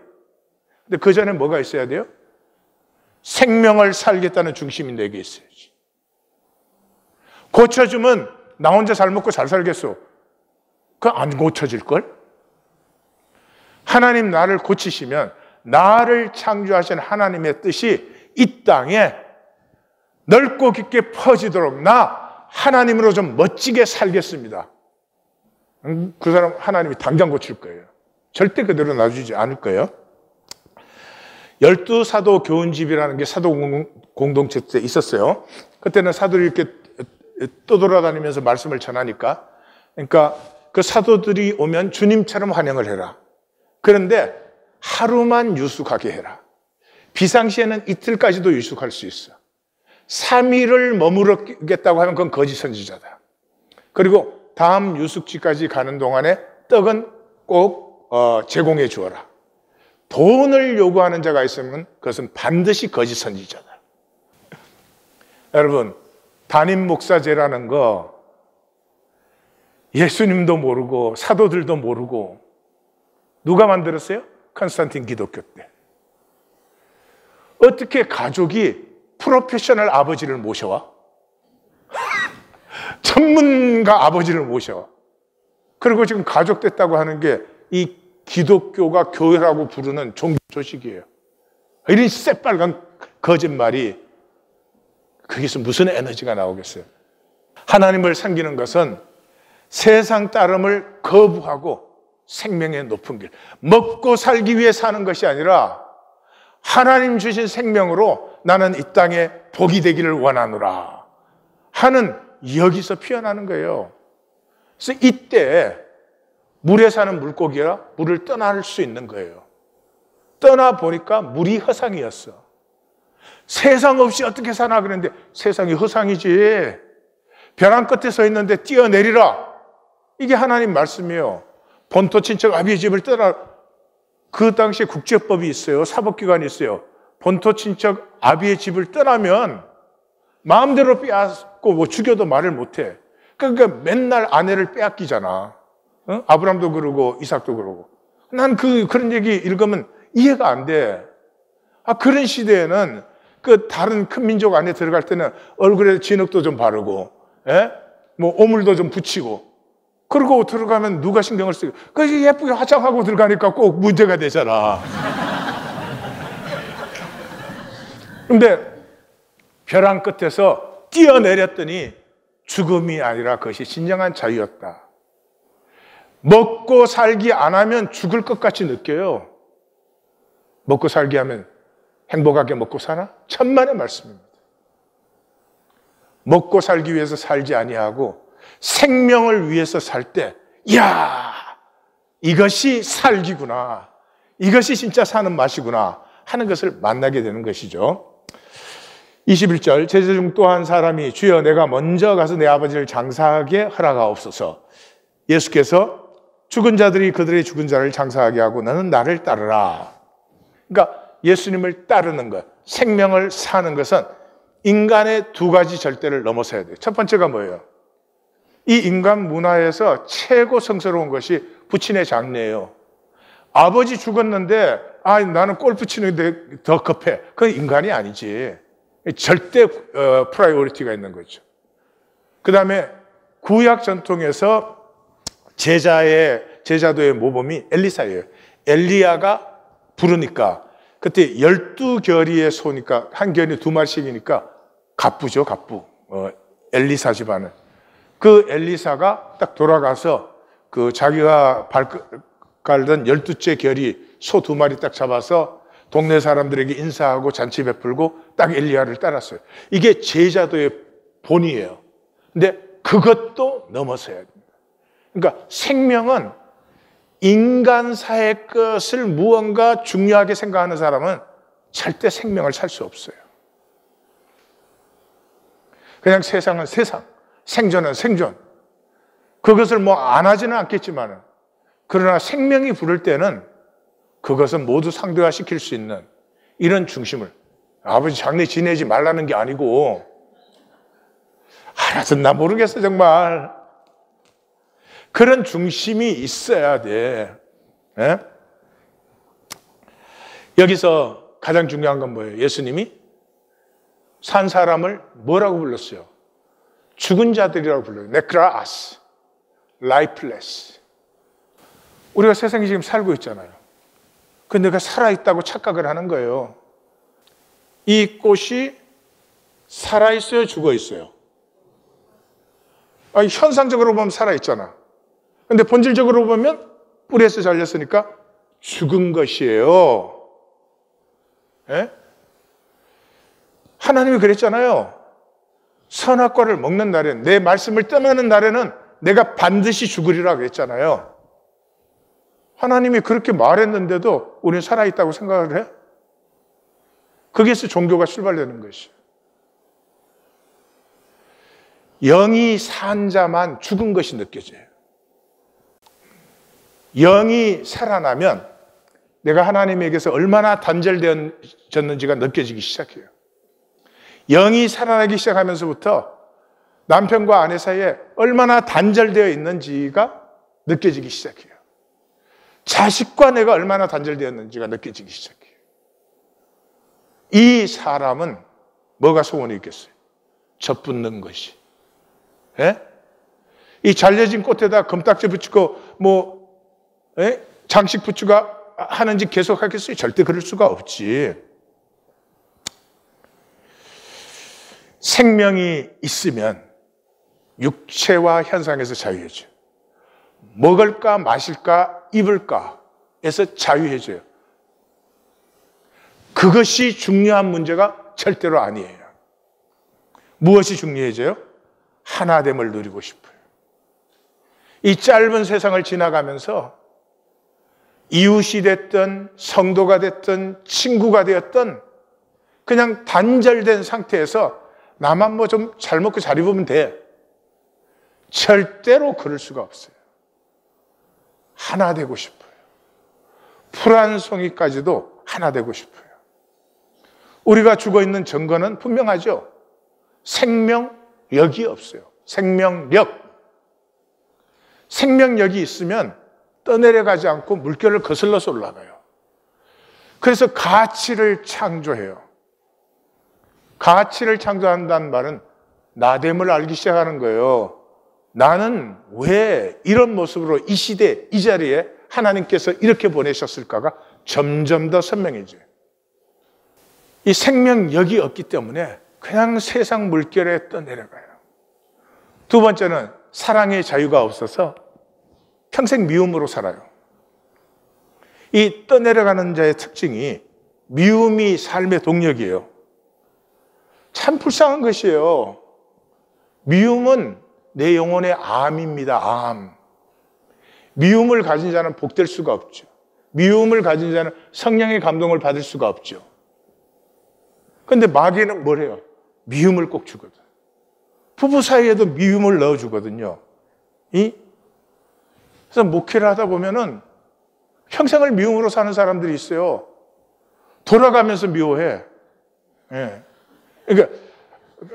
근데 그 전에 뭐가 있어야 돼요? 생명을 살겠다는 중심이 내게 있어야지. 고쳐주면 나 혼자 잘 먹고 잘 살겠어. 그거 안 고쳐질걸? 하나님 나를 고치시면 나를 창조하신 하나님의 뜻이 이 땅에 넓고 깊게 퍼지도록 나 하나님으로 좀 멋지게 살겠습니다. 그 사람 하나님이 당장 고칠 거예요. 절대 그대로 놔주지 않을 거예요. 12사도 교훈집이라는 게 사도 공동체 때 있었어요. 그때는 사도들이 이렇게 떠돌아다니면서 말씀을 전하니까, 그러니까 그 사도들이 오면 주님처럼 환영을 해라. 그런데 하루만 유숙하게 해라. 비상시에는 이틀까지도 유숙할 수 있어. 3일을 머무르겠다고 하면 그건 거짓 선지자다. 그리고 다음 유숙지까지 가는 동안에 떡은 꼭 제공해 주어라. 돈을 요구하는 자가 있으면 그것은 반드시 거짓 선지자다. 여러분, 담임 목사제라는 거 예수님도 모르고 사도들도 모르고 누가 만들었어요? 컨스탄틴 기독교 때. 어떻게 가족이 프로페셔널 아버지를 모셔와? 전문가 아버지를 모셔와. 그리고 지금 가족 됐다고 하는 게 이 기독교가 교회라고 부르는 종교 조직이에요. 이런 새빨간 거짓말이, 거기서 무슨 에너지가 나오겠어요? 하나님을 섬기는 것은 세상 따름을 거부하고 생명의 높은 길, 먹고 살기 위해 사는 것이 아니라 하나님 주신 생명으로 나는 이 땅에 복이 되기를 원하노라 하는, 여기서 피어나는 거예요. 그래서 이때 물에 사는 물고기가 물을 떠날 수 있는 거예요. 떠나보니까 물이 허상이었어. 세상 없이 어떻게 사나 그랬는데 세상이 허상이지. 벼랑 끝에 서 있는데 뛰어내리라. 이게 하나님 말씀이에요. 본토 친척 아비의 집을 떠나. 그 당시에 국제법이 있어요. 사법기관이 있어요. 본토 친척 아비의 집을 떠나면 마음대로 빼앗고 뭐 죽여도 말을 못해. 그러니까 맨날 아내를 빼앗기잖아. 아브람도 그러고 이삭도 그러고. 난 그런 얘기 읽으면 이해가 안 돼. 그런 시대에는 그 다른 큰 민족 안에 들어갈 때는 얼굴에 진흙도 좀 바르고, 뭐 오물도 좀 붙이고, 그러고 들어가면 누가 신경을 쓰고, 그 예쁘게 화장하고 들어가니까 꼭 문제가 되잖아. 근데 벼랑 끝에서 뛰어내렸더니 죽음이 아니라 그것이 진정한 자유였다. 먹고 살기 안 하면 죽을 것 같이 느껴요. 먹고 살기 하면 행복하게 먹고 사나? 천만의 말씀입니다. 먹고 살기 위해서 살지 아니하고 생명을 위해서 살 때, 이야, 이것이 살기구나, 이것이 진짜 사는 맛이구나 하는 것을 만나게 되는 것이죠. 21절, 제자 중 또 한 사람이 주여 내가 먼저 가서 내 아버지를 장사하게 허락하옵소서. 예수께서 죽은 자들이 그들의 죽은 자를 장사하게 하고 너는 나를 따르라. 그러니까 예수님을 따르는 것, 생명을 사는 것은 인간의 두 가지 절대를 넘어서야 돼요. 첫 번째가 뭐예요? 이 인간 문화에서 최고 성스러운 것이 부친의 장례예요. 아버지 죽었는데 나는 골프 치는데 더 급해. 그건 인간이 아니지. 절대 프라이오리티가 있는 거죠. 그 다음에 구약 전통에서 제자도의 모범이 엘리사예요. 엘리야가 부르니까 그때 12결의의 소니까 한 결이 2마리씩이니까 갑부죠, 갑부. 엘리사 집안은. 그 엘리사가 딱 돌아가서 그 자기가 갈던 12째 결이 소 2마리 딱 잡아서 동네 사람들에게 인사하고 잔치 베풀고 딱 엘리야를 따랐어요. 이게 제자도의 본이에요. 근데 그것도 넘어서야 됩니다. 그러니까 생명은 인간사의 것을 무언가 중요하게 생각하는 사람은 절대 생명을 살 수 없어요. 그냥 세상은 세상, 생존은 생존. 그것을 뭐 안 하지는 않겠지만, 그러나 생명이 부를 때는 그것은 모두 상대화시킬 수 있는 이런 중심을, 아버지 장례 지내지 말라는 게 아니고, 알아듣나 모르겠어 정말. 그런 중심이 있어야 돼. 예? 여기서 가장 중요한 건 뭐예요? 예수님이 산 사람을 뭐라고 불렀어요? 죽은 자들이라고 불러요. 네크라스, 라이플레스. 우리가 세상에 지금 살고 있잖아요. 근데 내가 살아있다고 착각을 하는 거예요. 이 꽃이 살아있어요? 죽어있어요? 아니, 현상적으로 보면 살아있잖아. 근데 본질적으로 보면 뿌리에서 잘렸으니까 죽은 것이에요. 예? 하나님이 그랬잖아요. 선악과를 먹는 날에는, 내 말씀을 떠나는 날에는 내가 반드시 죽으리라 그랬잖아요. 하나님이 그렇게 말했는데도 우리는 살아있다고 생각을 해? 거기에서 종교가 출발되는 것이에요. 영이 산 자만 죽은 것이 느껴져요. 영이 살아나면 내가 하나님에게서 얼마나 단절되어졌는지가 느껴지기 시작해요. 영이 살아나기 시작하면서부터 남편과 아내 사이에 얼마나 단절되어 있는지가 느껴지기 시작해요. 자식과 내가 얼마나 단절되었는지가 느껴지기 시작해요. 이 사람은 뭐가 소원이 있겠어요? 젖붙는 것이. 예? 이 잘려진 꽃에다 금딱지 붙이고 장식 붙이고 하는지 계속 하겠어요? 절대 그럴 수가 없지. 생명이 있으면 육체와 현상에서 자유해져요. 먹을까 마실까 입을까에서 자유해져요. 그것이 중요한 문제가 절대로 아니에요. 무엇이 중요해져요? 하나됨을 누리고 싶어요. 이 짧은 세상을 지나가면서 이웃이 됐든 성도가 됐든 친구가 되었든 그냥 단절된 상태에서 나만 뭐 좀 잘 먹고 잘 입으면 돼. 절대로 그럴 수가 없어요. 하나 되고 싶어요. 풀 한 송이까지도 하나 되고 싶어요. 우리가 죽어있는 증거는 분명하죠. 생명력이 없어요. 생명력. 생명력이 있으면 떠내려가지 않고 물결을 거슬러서 올라가요. 그래서 가치를 창조해요. 가치를 창조한다는 말은 나됨을 알기 시작하는 거예요. 나는 왜 이런 모습으로 이 시대, 이 자리에 하나님께서 이렇게 보내셨을까가 점점 더 선명해져요. 이 생명력이 없기 때문에 그냥 세상 물결에 떠내려가요. 두 번째는 사랑의 자유가 없어서 평생 미움으로 살아요. 이 떠내려가는 자의 특징이 미움이 삶의 동력이에요. 참 불쌍한 것이에요. 미움은 내 영혼의 암입니다. 암. 미움을 가진 자는 복될 수가 없죠. 미움을 가진 자는 성령의 감동을 받을 수가 없죠. 그런데 마귀는 뭐래요? 미움을 꼭 주거든. 부부 사이에도 미움을 넣어주거든요. 그래서 목회를 하다 보면은 평생을 미움으로 사는 사람들이 있어요. 돌아가면서 미워해. 예. 그러니까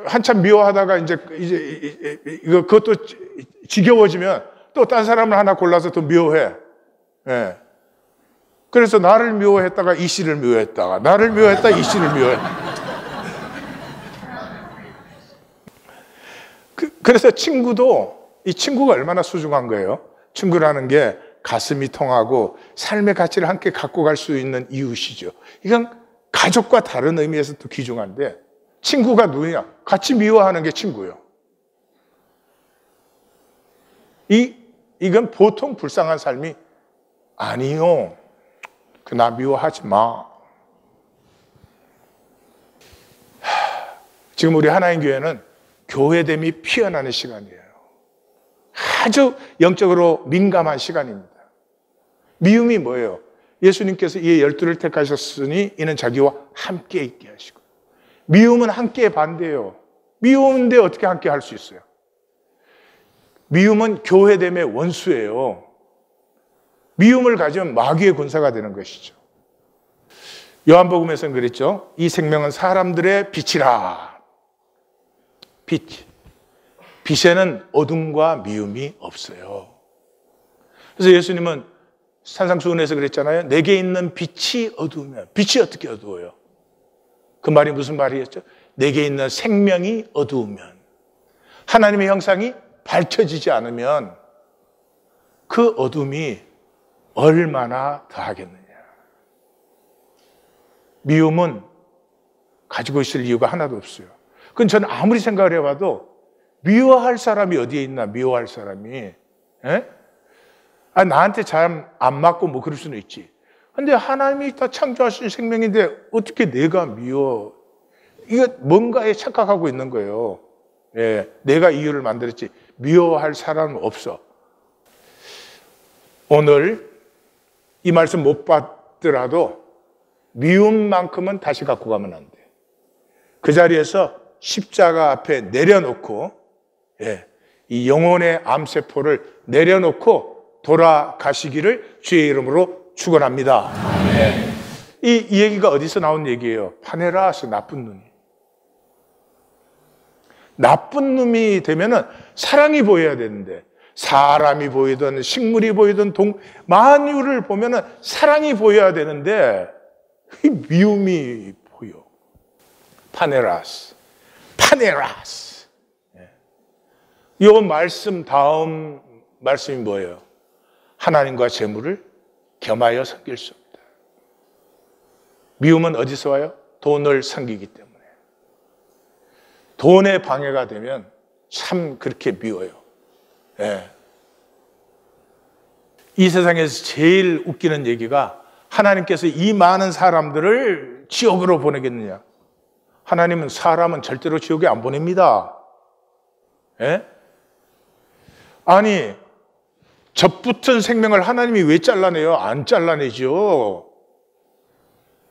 한참 미워하다가 이제 그것도 지겨워지면 또 딴 사람을 하나 골라서 또 미워해. 예. 그래서 나를 미워했다가 이 씨를 미워했다가 나를 미워했다 이 씨를 미워해. 그래서 친구도 이 친구가 얼마나 소중한 거예요. 친구라는 게 가슴이 통하고 삶의 가치를 함께 갖고 갈 수 있는 이웃이죠. 이건 가족과 다른 의미에서 또 귀중한데, 친구가 누구냐? 같이 미워하는 게 친구예요. 이건 보통 불쌍한 삶이 아니요. 나 미워하지 마. 지금 우리 하나님 교회는 교회됨이 피어나는 시간이에요. 아주 영적으로 민감한 시간입니다. 미움이 뭐예요? 예수님께서 이 12를 택하셨으니 이는 자기와 함께 있게 하시고. 미움은 함께 반대예요. 미움인데 어떻게 함께 할 수 있어요? 미움은 교회됨의 원수예요. 미움을 가지면 마귀의 군사가 되는 것이죠. 요한복음에서는 그랬죠. 이 생명은 사람들의 빛이라. 빛. 빛에는 어둠과 미움이 없어요. 그래서 예수님은 산상수훈에서 그랬잖아요. 내게 있는 빛이 어두우면. 빛이 어떻게 어두워요? 그 말이 무슨 말이었죠? 내게 있는 생명이 어두우면. 하나님의 형상이 밝혀지지 않으면 그 어둠이 얼마나 더하겠느냐. 미움은 가지고 있을 이유가 하나도 없어요. 그건 저는 아무리 생각을 해봐도 미워할 사람이 어디에 있나, 미워할 사람이. 에? 나한테 잘 안 맞고 뭐 그럴 수는 있지. 근데 하나님이 다 창조하신 생명인데 어떻게 내가 미워? 이거 뭔가에 착각하고 있는 거예요. 예, 내가 이유를 만들었지. 미워할 사람은 없어. 오늘 이 말씀 못 받더라도 미움만큼은 다시 갖고 가면 안 돼. 그 자리에서 십자가 앞에 내려놓고, 예, 이 영혼의 암세포를 내려놓고 돌아가시기를 주의 이름으로 축원합니다. 네. 이 얘기가 어디서 나온 얘기예요? 파네라스, 나쁜 놈이. 나쁜 놈이 되면은 사랑이 보여야 되는데, 사람이 보이든 식물이 보이든 만유를 보면은 사랑이 보여야 되는데 미움이 보여. 파네라스. 이 말씀 다음 말씀이 뭐예요? 하나님과 재물을 겸하여 섬길 수 없다. 미움은 어디서 와요? 돈을 섬기기 때문에. 돈에 방해가 되면 참 그렇게 미워요. 예. 이 세상에서 제일 웃기는 얘기가 하나님께서 이 많은 사람들을 지옥으로 보내겠느냐. 하나님은 사람은 절대로 지옥에 안 보냅니다. 예? 아니, 젖붙은 생명을 하나님이 왜 잘라내요? 안 잘라내죠.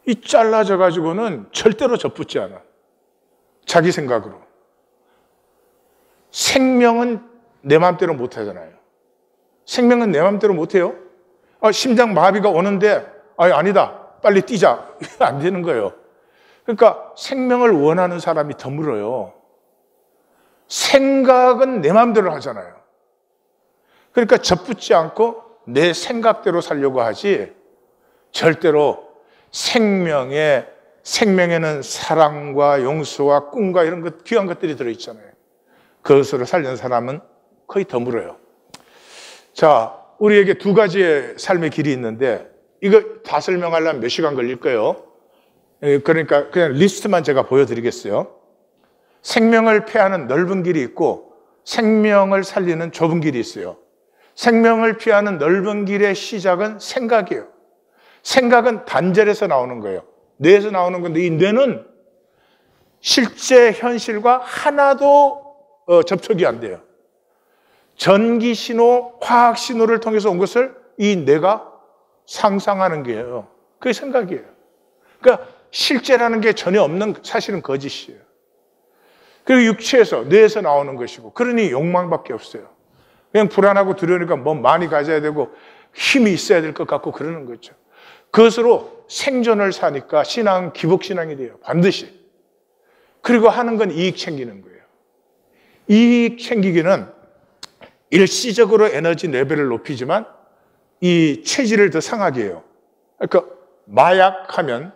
이 잘라져 가지고는 절대로 젖붙지 않아. 자기 생각으로. 생명은 내 마음대로 못 하잖아요. 생명은 내 마음대로 못 해요. 심장 마비가 오는데 아니다. 빨리 뛰자. 안 되는 거예요. 그러니까 생명을 원하는 사람이 드물어요. 생각은 내 마음대로 하잖아요. 그러니까 젖붙지 않고 내 생각대로 살려고 하지 절대로 생명에는 사랑과 용서와 꿈과 이런 것, 귀한 것들이 들어있잖아요. 그것으로 살려는 사람은 거의 드물어요. 자, 우리에게 두 가지의 삶의 길이 있는데 이거 다 설명하려면 몇 시간 걸릴 거예요. 그러니까 그냥 리스트만 제가 보여드리겠어요. 생명을 피하는 넓은 길이 있고 생명을 살리는 좁은 길이 있어요. 생명을 피하는 넓은 길의 시작은 생각이에요. 생각은 단절에서 나오는 거예요. 뇌에서 나오는 건데 이 뇌는 실제 현실과 하나도 접촉이 안 돼요. 전기 신호, 화학 신호를 통해서 온 것을 이 뇌가 상상하는 게예요. 그게 생각이에요. 그러니까 실제라는 게 전혀 없는, 사실은 거짓이에요. 그리고 육체에서, 뇌에서 나오는 것이고, 그러니 욕망밖에 없어요. 그냥 불안하고 두려우니까 뭐 많이 가져야 되고 힘이 있어야 될 것 같고 그러는 거죠. 그것으로 생존을 사니까 신앙은 기복신앙이 돼요. 반드시. 그리고 하는 건 이익 챙기는 거예요. 이익 챙기기는 일시적으로 에너지 레벨을 높이지만 이 체질을 더 상하게 해요. 그러니까 마약하면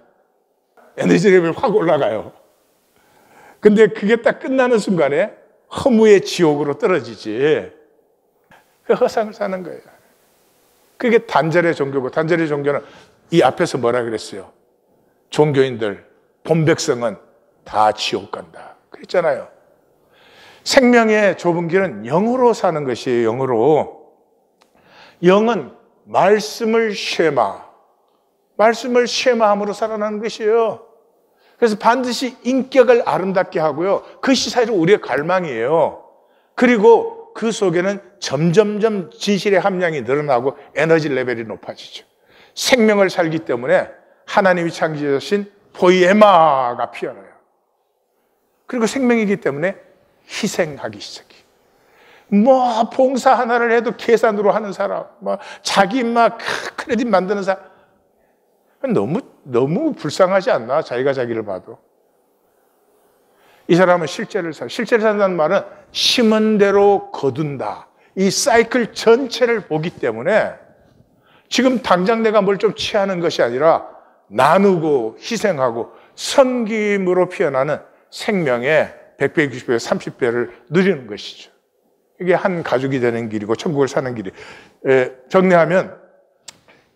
에너지 레벨이 확 올라가요. 근데 그게 딱 끝나는 순간에 허무의 지옥으로 떨어지지. 그 허상을 사는 거예요. 그게 단절의 종교고, 단절의 종교는 이 앞에서 뭐라 그랬어요? 종교인들, 본백성은 다 지옥 간다 그랬잖아요. 생명의 좁은 길은 영으로 사는 것이에요. 영으로. 영은 말씀을 쉐마함으로 살아나는 것이에요. 그래서 반드시 인격을 아름답게 하고요. 그것이 사실 우리의 갈망이에요. 그리고 그 속에는 점점점 진실의 함량이 늘어나고 에너지 레벨이 높아지죠. 생명을 살기 때문에 하나님이 창조하신 포이에마가 피어나요. 그리고 생명이기 때문에 희생하기 시작해요. 뭐 봉사 하나를 해도 계산으로 하는 사람, 뭐 자기 막 크레딧 만드는 사람, 너무 불쌍하지 않나? 자기가 자기를 봐도. 이 사람은 실제를 산다는 말은 심은 대로 거둔다. 이 사이클 전체를 보기 때문에 지금 당장 내가 뭘 좀 취하는 것이 아니라 나누고 희생하고 섬김으로 피어나는 생명의 100배, 60배, 30배를 누리는 것이죠. 이게 한 가족이 되는 길이고 천국을 사는 길이. 정리하면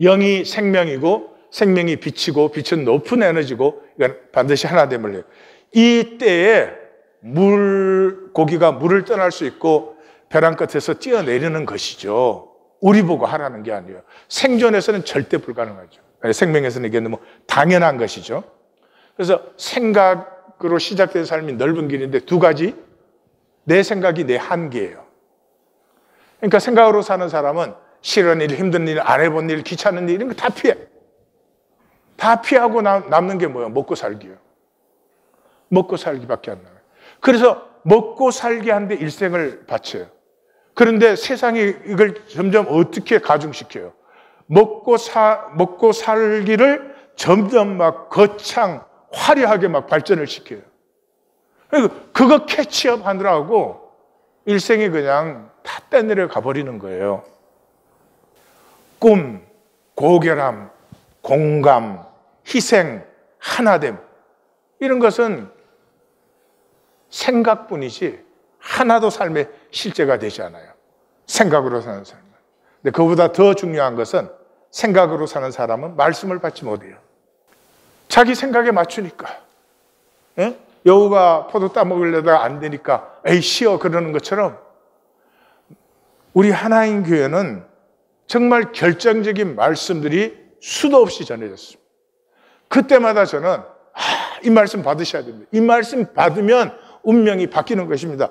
영이 생명이고 생명이 빛이고 빛은 높은 에너지고 이건 반드시 하나됨을 해요. 이 때에 고기가 물을 떠날 수 있고 벼랑 끝에서 뛰어내리는 것이죠. 우리 보고 하라는 게 아니에요. 생존에서는 절대 불가능하죠. 생명에서는 이게 너무 당연한 것이죠. 그래서 생각으로 시작된 삶이 넓은 길인데 두 가지. 내 생각이 내 한계예요. 그러니까 생각으로 사는 사람은 싫은 일, 힘든 일, 안 해본 일, 귀찮은 일 이런 거 다 피해. 다 피하고 남는 게 뭐예요? 먹고 살기요. 먹고 살기밖에 안 나와요. 그래서 먹고 살기 하는데 일생을 바쳐요. 그런데 세상이 이걸 점점 어떻게 가중시켜요? 먹고 살기를 점점 막 거창, 화려하게 막 발전을 시켜요. 그거 캐치업 하느라고 일생이 그냥 다 떼내려 가버리는 거예요. 꿈, 고결함, 공감, 희생, 하나됨 이런 것은 생각뿐이지 하나도 삶의 실제가 되지 않아요. 생각으로 사는 사람은. 근데 그보다 더 중요한 것은 생각으로 사는 사람은 말씀을 받지 못해요. 자기 생각에 맞추니까. 예? 여우가 포도 따먹으려다가 안 되니까 에이 쉬어 그러는 것처럼 우리 하나인 교회는 정말 결정적인 말씀들이 수도 없이 전해졌습니다. 그때마다 저는 이 말씀 받으셔야 됩니다. 이 말씀 받으면 운명이 바뀌는 것입니다.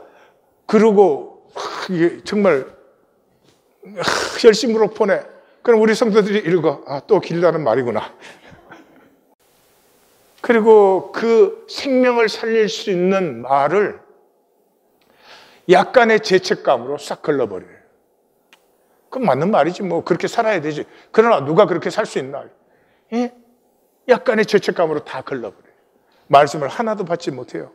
그러고 이게 정말 열심으로 보내. 그럼 우리 성도들이 읽어. 또 길다는 말이구나. 그리고 그 생명을 살릴 수 있는 말을 약간의 죄책감으로 싹 걸러버려요. 그건 맞는 말이지 뭐 그렇게 살아야 되지. 그러나 누가 그렇게 살 수 있나? 예? 약간의 죄책감으로 다 걸러버려요. 말씀을 하나도 받지 못해요.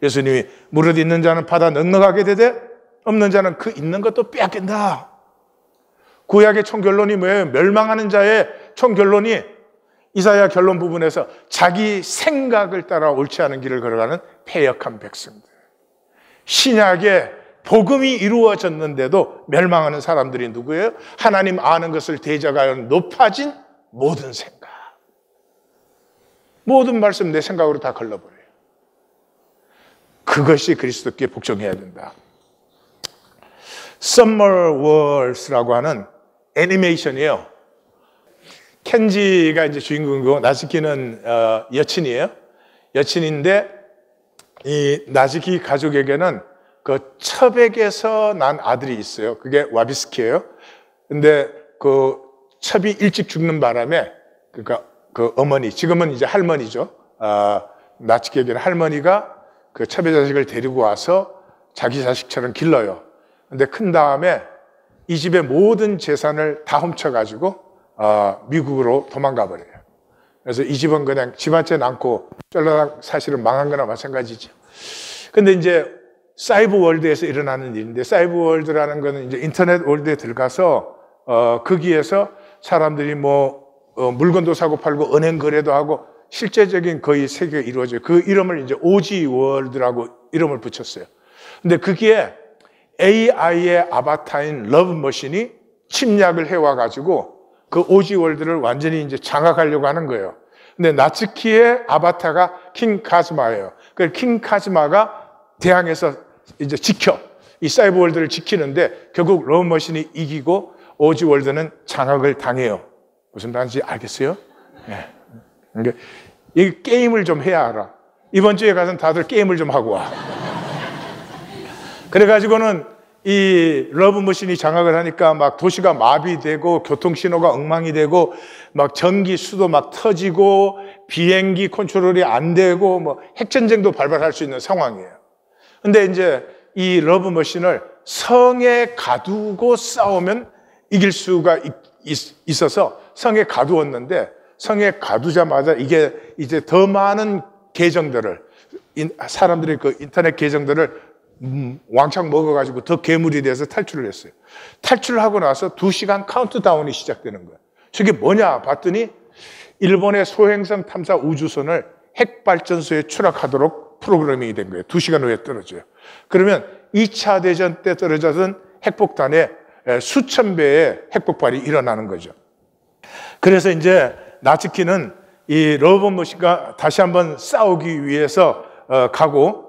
예수님이 무릇 있는 자는 받아 넉넉하게 되되 없는 자는 그 있는 것도 빼앗긴다. 구약의 총결론이 뭐예요? 멸망하는 자의 총결론이 이사야 결론 부분에서 자기 생각을 따라 옳지 않은 길을 걸어가는 패역한 백성들. 신약에 복음이 이루어졌는데도 멸망하는 사람들이 누구예요? 하나님 아는 것을 대적하여 높아진 모든 생각. 모든 말씀 내 생각으로 다 걸러버려요. 그것이 그리스도께 복종해야 된다. Summer Wals라고 하는 애니메이션이에요. 켄지가 이제 주인공이고 나즈키는 여친이에요. 여친인데 이 나즈키 가족에게는 그 첩에게서 난 아들이 있어요. 그게 와비스키예요. 근데 그 첩이 일찍 죽는 바람에 그러니까 그 어머니, 지금은 이제 할머니죠. 나츠키에게는 할머니가 그 첩의 자식을 데리고 와서 자기 자식처럼 길러요. 근데 큰 다음에 이 집의 모든 재산을 다 훔쳐가지고 미국으로 도망가 버려요. 그래서 이 집은 그냥 집 한 채 남고 쫄라당 사실은 망한 거나 마찬가지죠. 근데 이제 사이버 월드에서 일어나는 일인데 사이버 월드라는 거는 이제 인터넷 월드에 들어가서 거기에서 사람들이 뭐 물건도 사고 팔고 은행 거래도 하고 실제적인 거의 세계가 이루어져요. 그 이름을 이제 오지 월드라고 이름을 붙였어요. 근데 거기에 AI의 아바타인 러브머신이 침략을 해와가지고 그 오지월드를 완전히 이제 장악하려고 하는 거예요. 근데 나츠키의 아바타가 킹 카즈마예요. 그 킹 카즈마가 대항해서 이제 이 사이버월드를 지키는데 결국 러브머신이 이기고 오지월드는 장악을 당해요. 무슨 말인지 알겠어요? 네. 그러니까 이 게임을 좀 해야 알아. 이번 주에 가서는 다들 게임을 좀 하고 와. 그래가지고는 이 러브머신이 장악을 하니까 막 도시가 마비되고 교통신호가 엉망이 되고 막 전기 수도 막 터지고 비행기 컨트롤이 안 되고 뭐 핵전쟁도 발발할 수 있는 상황이에요. 근데 이제 이 러브머신을 성에 가두고 싸우면 이길 수가 있어서 성에 가두었는데 성에 가두자마자 이게 이제 더 많은 계정들을 사람들의 그 인터넷 계정들을 왕창 먹어가지고 더 괴물이 돼서 탈출을 했어요. 탈출을 하고 나서 2시간 카운트다운이 시작되는 거예요. 저게 뭐냐 봤더니 일본의 소행성 탐사 우주선을 핵발전소에 추락하도록 프로그래밍이 된 거예요. 2시간 후에 떨어져요. 그러면 2차 대전 때 떨어졌던 핵폭탄에 수천 배의 핵폭발이 일어나는 거죠. 그래서 이제 나츠키는 이 러브머신과 다시 한번 싸우기 위해서 가고,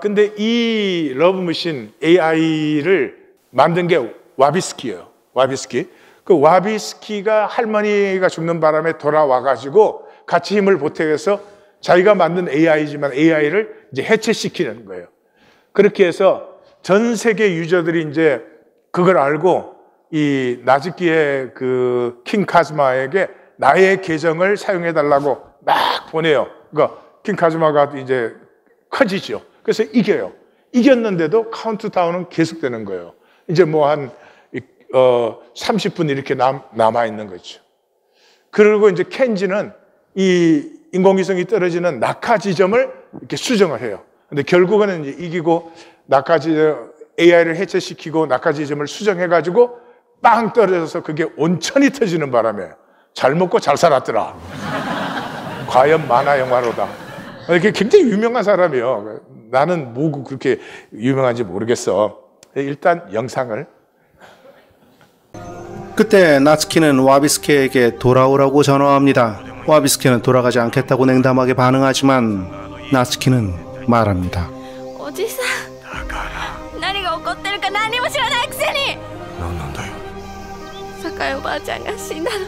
근데 이 러브머신 AI를 만든 게 와비스키예요. 와비스키. 그 와비스키가 할머니가 죽는 바람에 돌아와가지고 같이 힘을 보태서 자기가 만든 AI지만 AI를 이제 해체시키는 거예요. 그렇게 해서 전 세계 유저들이 이제 그걸 알고 이 나츠키의 그 킹 카즈마에게 나의 계정을 사용해달라고 막 보내요. 그러니까 킹 카즈마가 이제 커지죠. 그래서 이겨요. 이겼는데도 카운트다운은 계속되는 거예요. 이제 뭐 한 30분 이렇게 남아있는 거죠. 그리고 이제 켄지는 이 인공위성이 떨어지는 낙하 지점을 이렇게 수정을 해요. 근데 결국은 이제 이기고 AI를 해체시키고 낙하 지점을 수정해가지고 빵 떨어져서 그게 온천이 터지는 바람에 잘 먹고 잘 살았더라. 과연 만화 영화로다. 이게 굉장히 유명한 사람이에요. 나는 뭐고 그렇게 유명한지 모르겠어. 일단 영상을. 그때 나츠키는 와비스케에게 돌아오라고 전화합니다. 와비스케는 돌아가지 않겠다고 냉담하게 반응하지만 나츠키는 말합니다. おじさん、何が起こってるか何も知らないくせに。何なんだよ。酒井おばあちゃんが死んだの。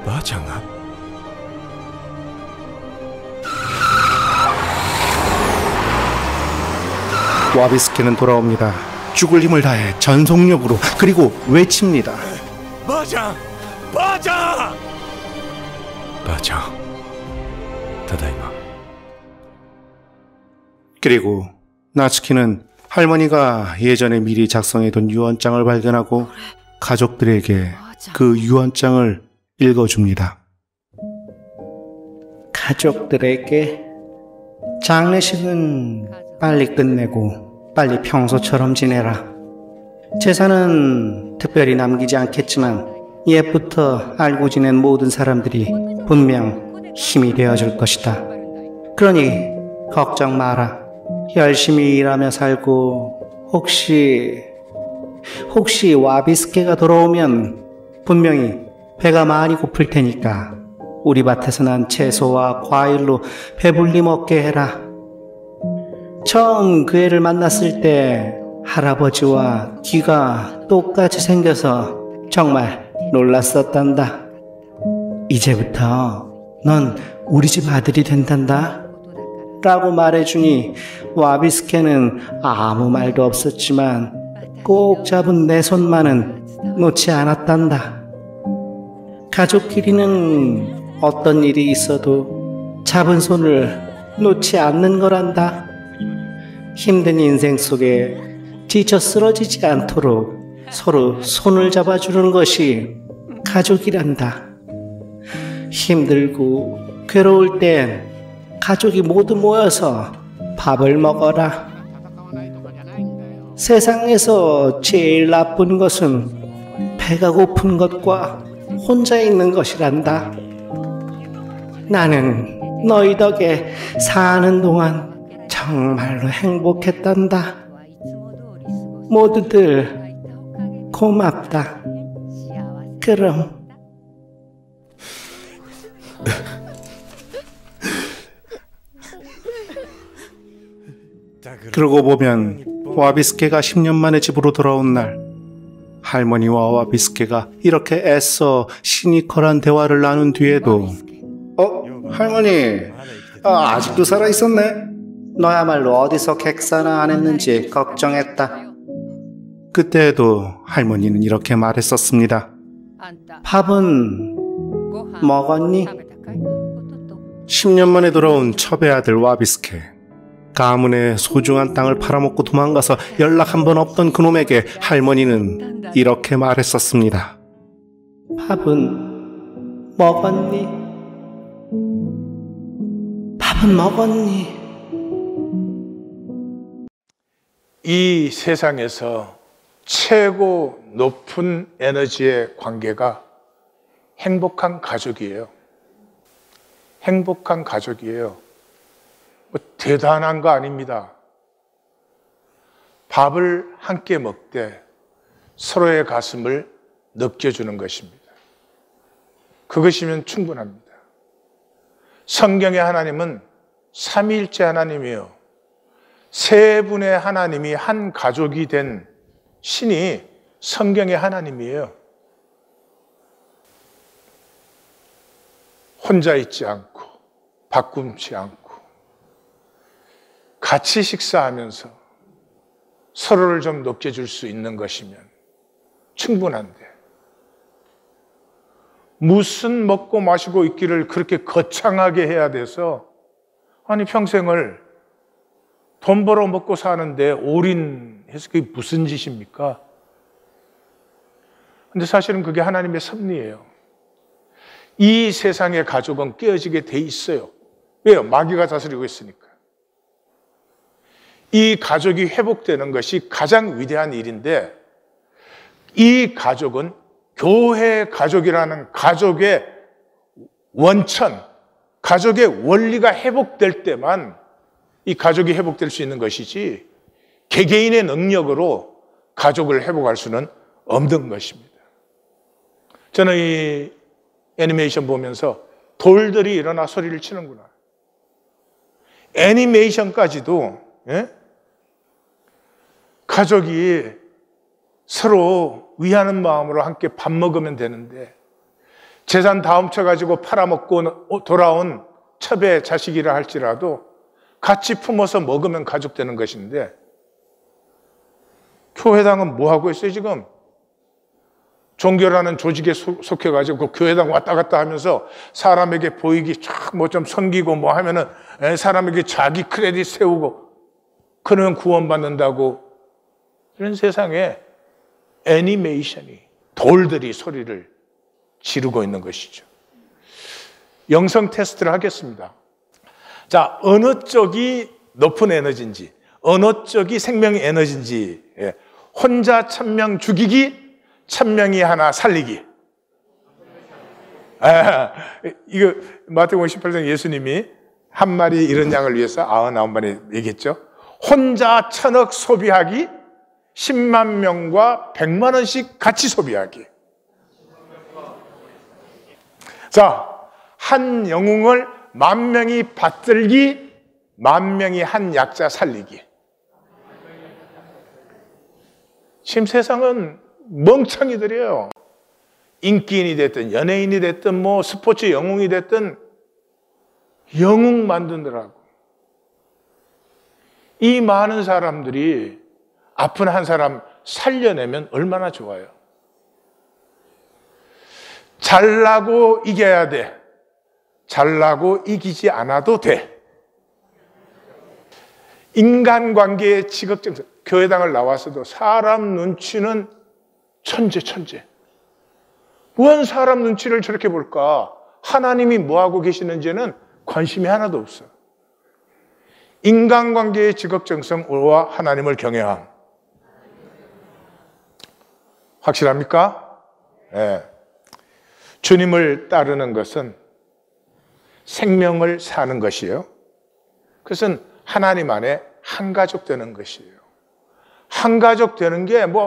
ばあちゃんが？ 와비스케는 돌아옵니다. 죽을 힘을 다해 전속력으로, 그리고 외칩니다. ばあちゃん、ばあちゃん、ばあちゃん、ただいま。 그리고 나츠키는 할머니가 예전에 미리 작성해둔 유언장을 발견하고 가족들에게 그 유언장을 읽어줍니다. 가족들에게 장례식은 빨리 끝내고 빨리 평소처럼 지내라. 재산은 특별히 남기지 않겠지만 옛부터 알고 지낸 모든 사람들이 분명 힘이 되어줄 것이다. 그러니 걱정 마라. 열심히 일하며 살고 혹시 와비스케가 돌아오면 분명히 배가 많이 고플 테니까 우리 밭에서 난 채소와 과일로 배불리 먹게 해라. 처음 그 애를 만났을 때 할아버지와 귀가 똑같이 생겨서 정말 놀랐었단다. 이제부터 넌 우리 집 아들이 된단다 라고 말해주니 와비스케는 아무 말도 없었지만 꼭 잡은 내 손만은 놓지 않았단다. 가족끼리는 어떤 일이 있어도 잡은 손을 놓지 않는 거란다. 힘든 인생 속에 지쳐 쓰러지지 않도록 서로 손을 잡아주는 것이 가족이란다. 힘들고 괴로울 땐 가족이 모두 모여서 밥을 먹어라. 세상에서 제일 나쁜 것은 배가 고픈 것과 혼자 있는 것이란다. 나는 너희 덕에 사는 동안 정말로 행복했단다. 모두들 고맙다. 그럼. 그러고 보면 와비스케가 10년 만에 집으로 돌아온 날, 할머니와 와비스케가 이렇게 애써 시니컬한 대화를 나눈 뒤에도 할머니, 아직도 살아있었네. 너야말로 어디서 객사나 안 했는지 걱정했다. 그때에도 할머니는 이렇게 말했었습니다. 밥은 먹었니? 10년 만에 돌아온 첩의 아들 와비스케. 가문의 소중한 땅을 팔아먹고 도망가서 연락 한 번 없던 그놈에게 할머니는 이렇게 말했었습니다. 밥은 먹었니? 밥은 먹었니? 이 세상에서 최고 높은 에너지의 관계가 행복한 가족이에요. 행복한 가족이에요. 뭐 대단한 거 아닙니다. 밥을 함께 먹되 서로의 가슴을 느껴주는 것입니다. 그것이면 충분합니다. 성경의 하나님은 삼위일체 하나님이에요. 세 분의 하나님이 한 가족이 된 신이 성경의 하나님이에요. 혼자 있지 않고 바꿈치 않고 같이 식사하면서 서로를 좀 느껴줄 수 있는 것이면 충분한데, 무슨 먹고 마시고 있기를 그렇게 거창하게 해야 돼서, 아니 평생을 돈 벌어 먹고 사는데 올인해서 그게 무슨 짓입니까? 근데 사실은 그게 하나님의 섭리예요. 이 세상의 가족은 깨어지게 돼 있어요. 왜요? 마귀가 다스리고 있으니까. 이 가족이 회복되는 것이 가장 위대한 일인데, 이 가족은 교회 가족이라는 가족의 원천, 가족의 원리가 회복될 때만 이 가족이 회복될 수 있는 것이지, 개개인의 능력으로 가족을 회복할 수는 없는 것입니다. 저는 이 애니메이션 보면서 돌들이 일어나 소리를 치는구나. 애니메이션까지도 가족이 서로 위하는 마음으로 함께 밥 먹으면 되는데, 재산 다 훔쳐가지고 팔아먹고 돌아온 첩의 자식이라 할지라도 같이 품어서 먹으면 가족 되는 것인데, 교회당은 뭐 하고 있어요 지금? 종교라는 조직에 속해가지고 그 교회당 왔다 갔다 하면서 사람에게 보이기 쫙 뭐 좀 섬기고 뭐 하면은 사람에게 자기 크레딧 세우고 그러면 구원받는다고, 이런 세상에 애니메이션이, 돌들이 소리를 지르고 있는 것이죠. 영성 테스트를 하겠습니다. 자, 어느 쪽이 높은 에너지인지, 어느 쪽이 생명의 에너지인지, 혼자 1000명 죽이기, 1000명이 하나 살리기. 이거 마태복음 18장 예수님이 한 마리 이런 양을 위해서 99마리 얘기했죠. 혼자 1000억 소비하기, 10만 명과 100만 원씩 같이 소비하기. 자, 한 영웅을 10,000명이 받들기, 10,000명이 한 약자 살리기. 지금 세상은 멍청이들이에요. 인기인이 됐든 연예인이 됐든 뭐 스포츠 영웅이 됐든 영웅 만드느라고. 이 많은 사람들이 아픈 한 사람 살려내면 얼마나 좋아요. 잘나고 이겨야 돼. 잘나고 이기지 않아도 돼. 인간관계의 지극정성. 교회당을 나와서도 사람 눈치는 천재. 뭔 사람 눈치를 저렇게 볼까? 하나님이 뭐하고 계시는지는 관심이 하나도 없어. 인간관계의 지극정성과 하나님을 경외함. 확실합니까? 네. 주님을 따르는 것은 생명을 사는 것이에요. 그것은 하나님 안에 한 가족 되는 것이에요. 한 가족 되는 게 뭐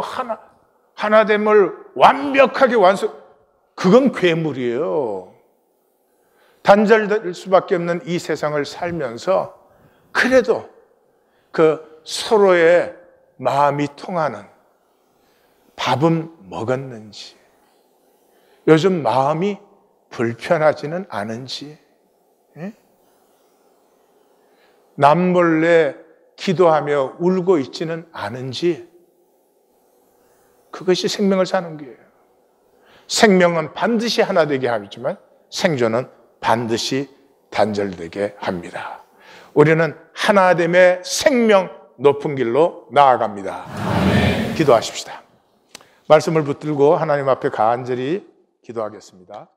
하나됨을 완벽하게 그건 괴물이에요. 단절될 수밖에 없는 이 세상을 살면서 그래도 그 서로의 마음이 통하는 밥은 먹었는지, 요즘 마음이 불편하지는 않은지, 남몰래 기도하며 울고 있지는 않은지, 그것이 생명을 사는 거예요. 생명은 반드시 하나 되게 하지만 생존은 반드시 단절되게 합니다. 우리는 하나됨의 생명 높은 길로 나아갑니다. 아멘. 기도하십시다. 말씀을 붙들고 하나님 앞에 간절히 기도하겠습니다.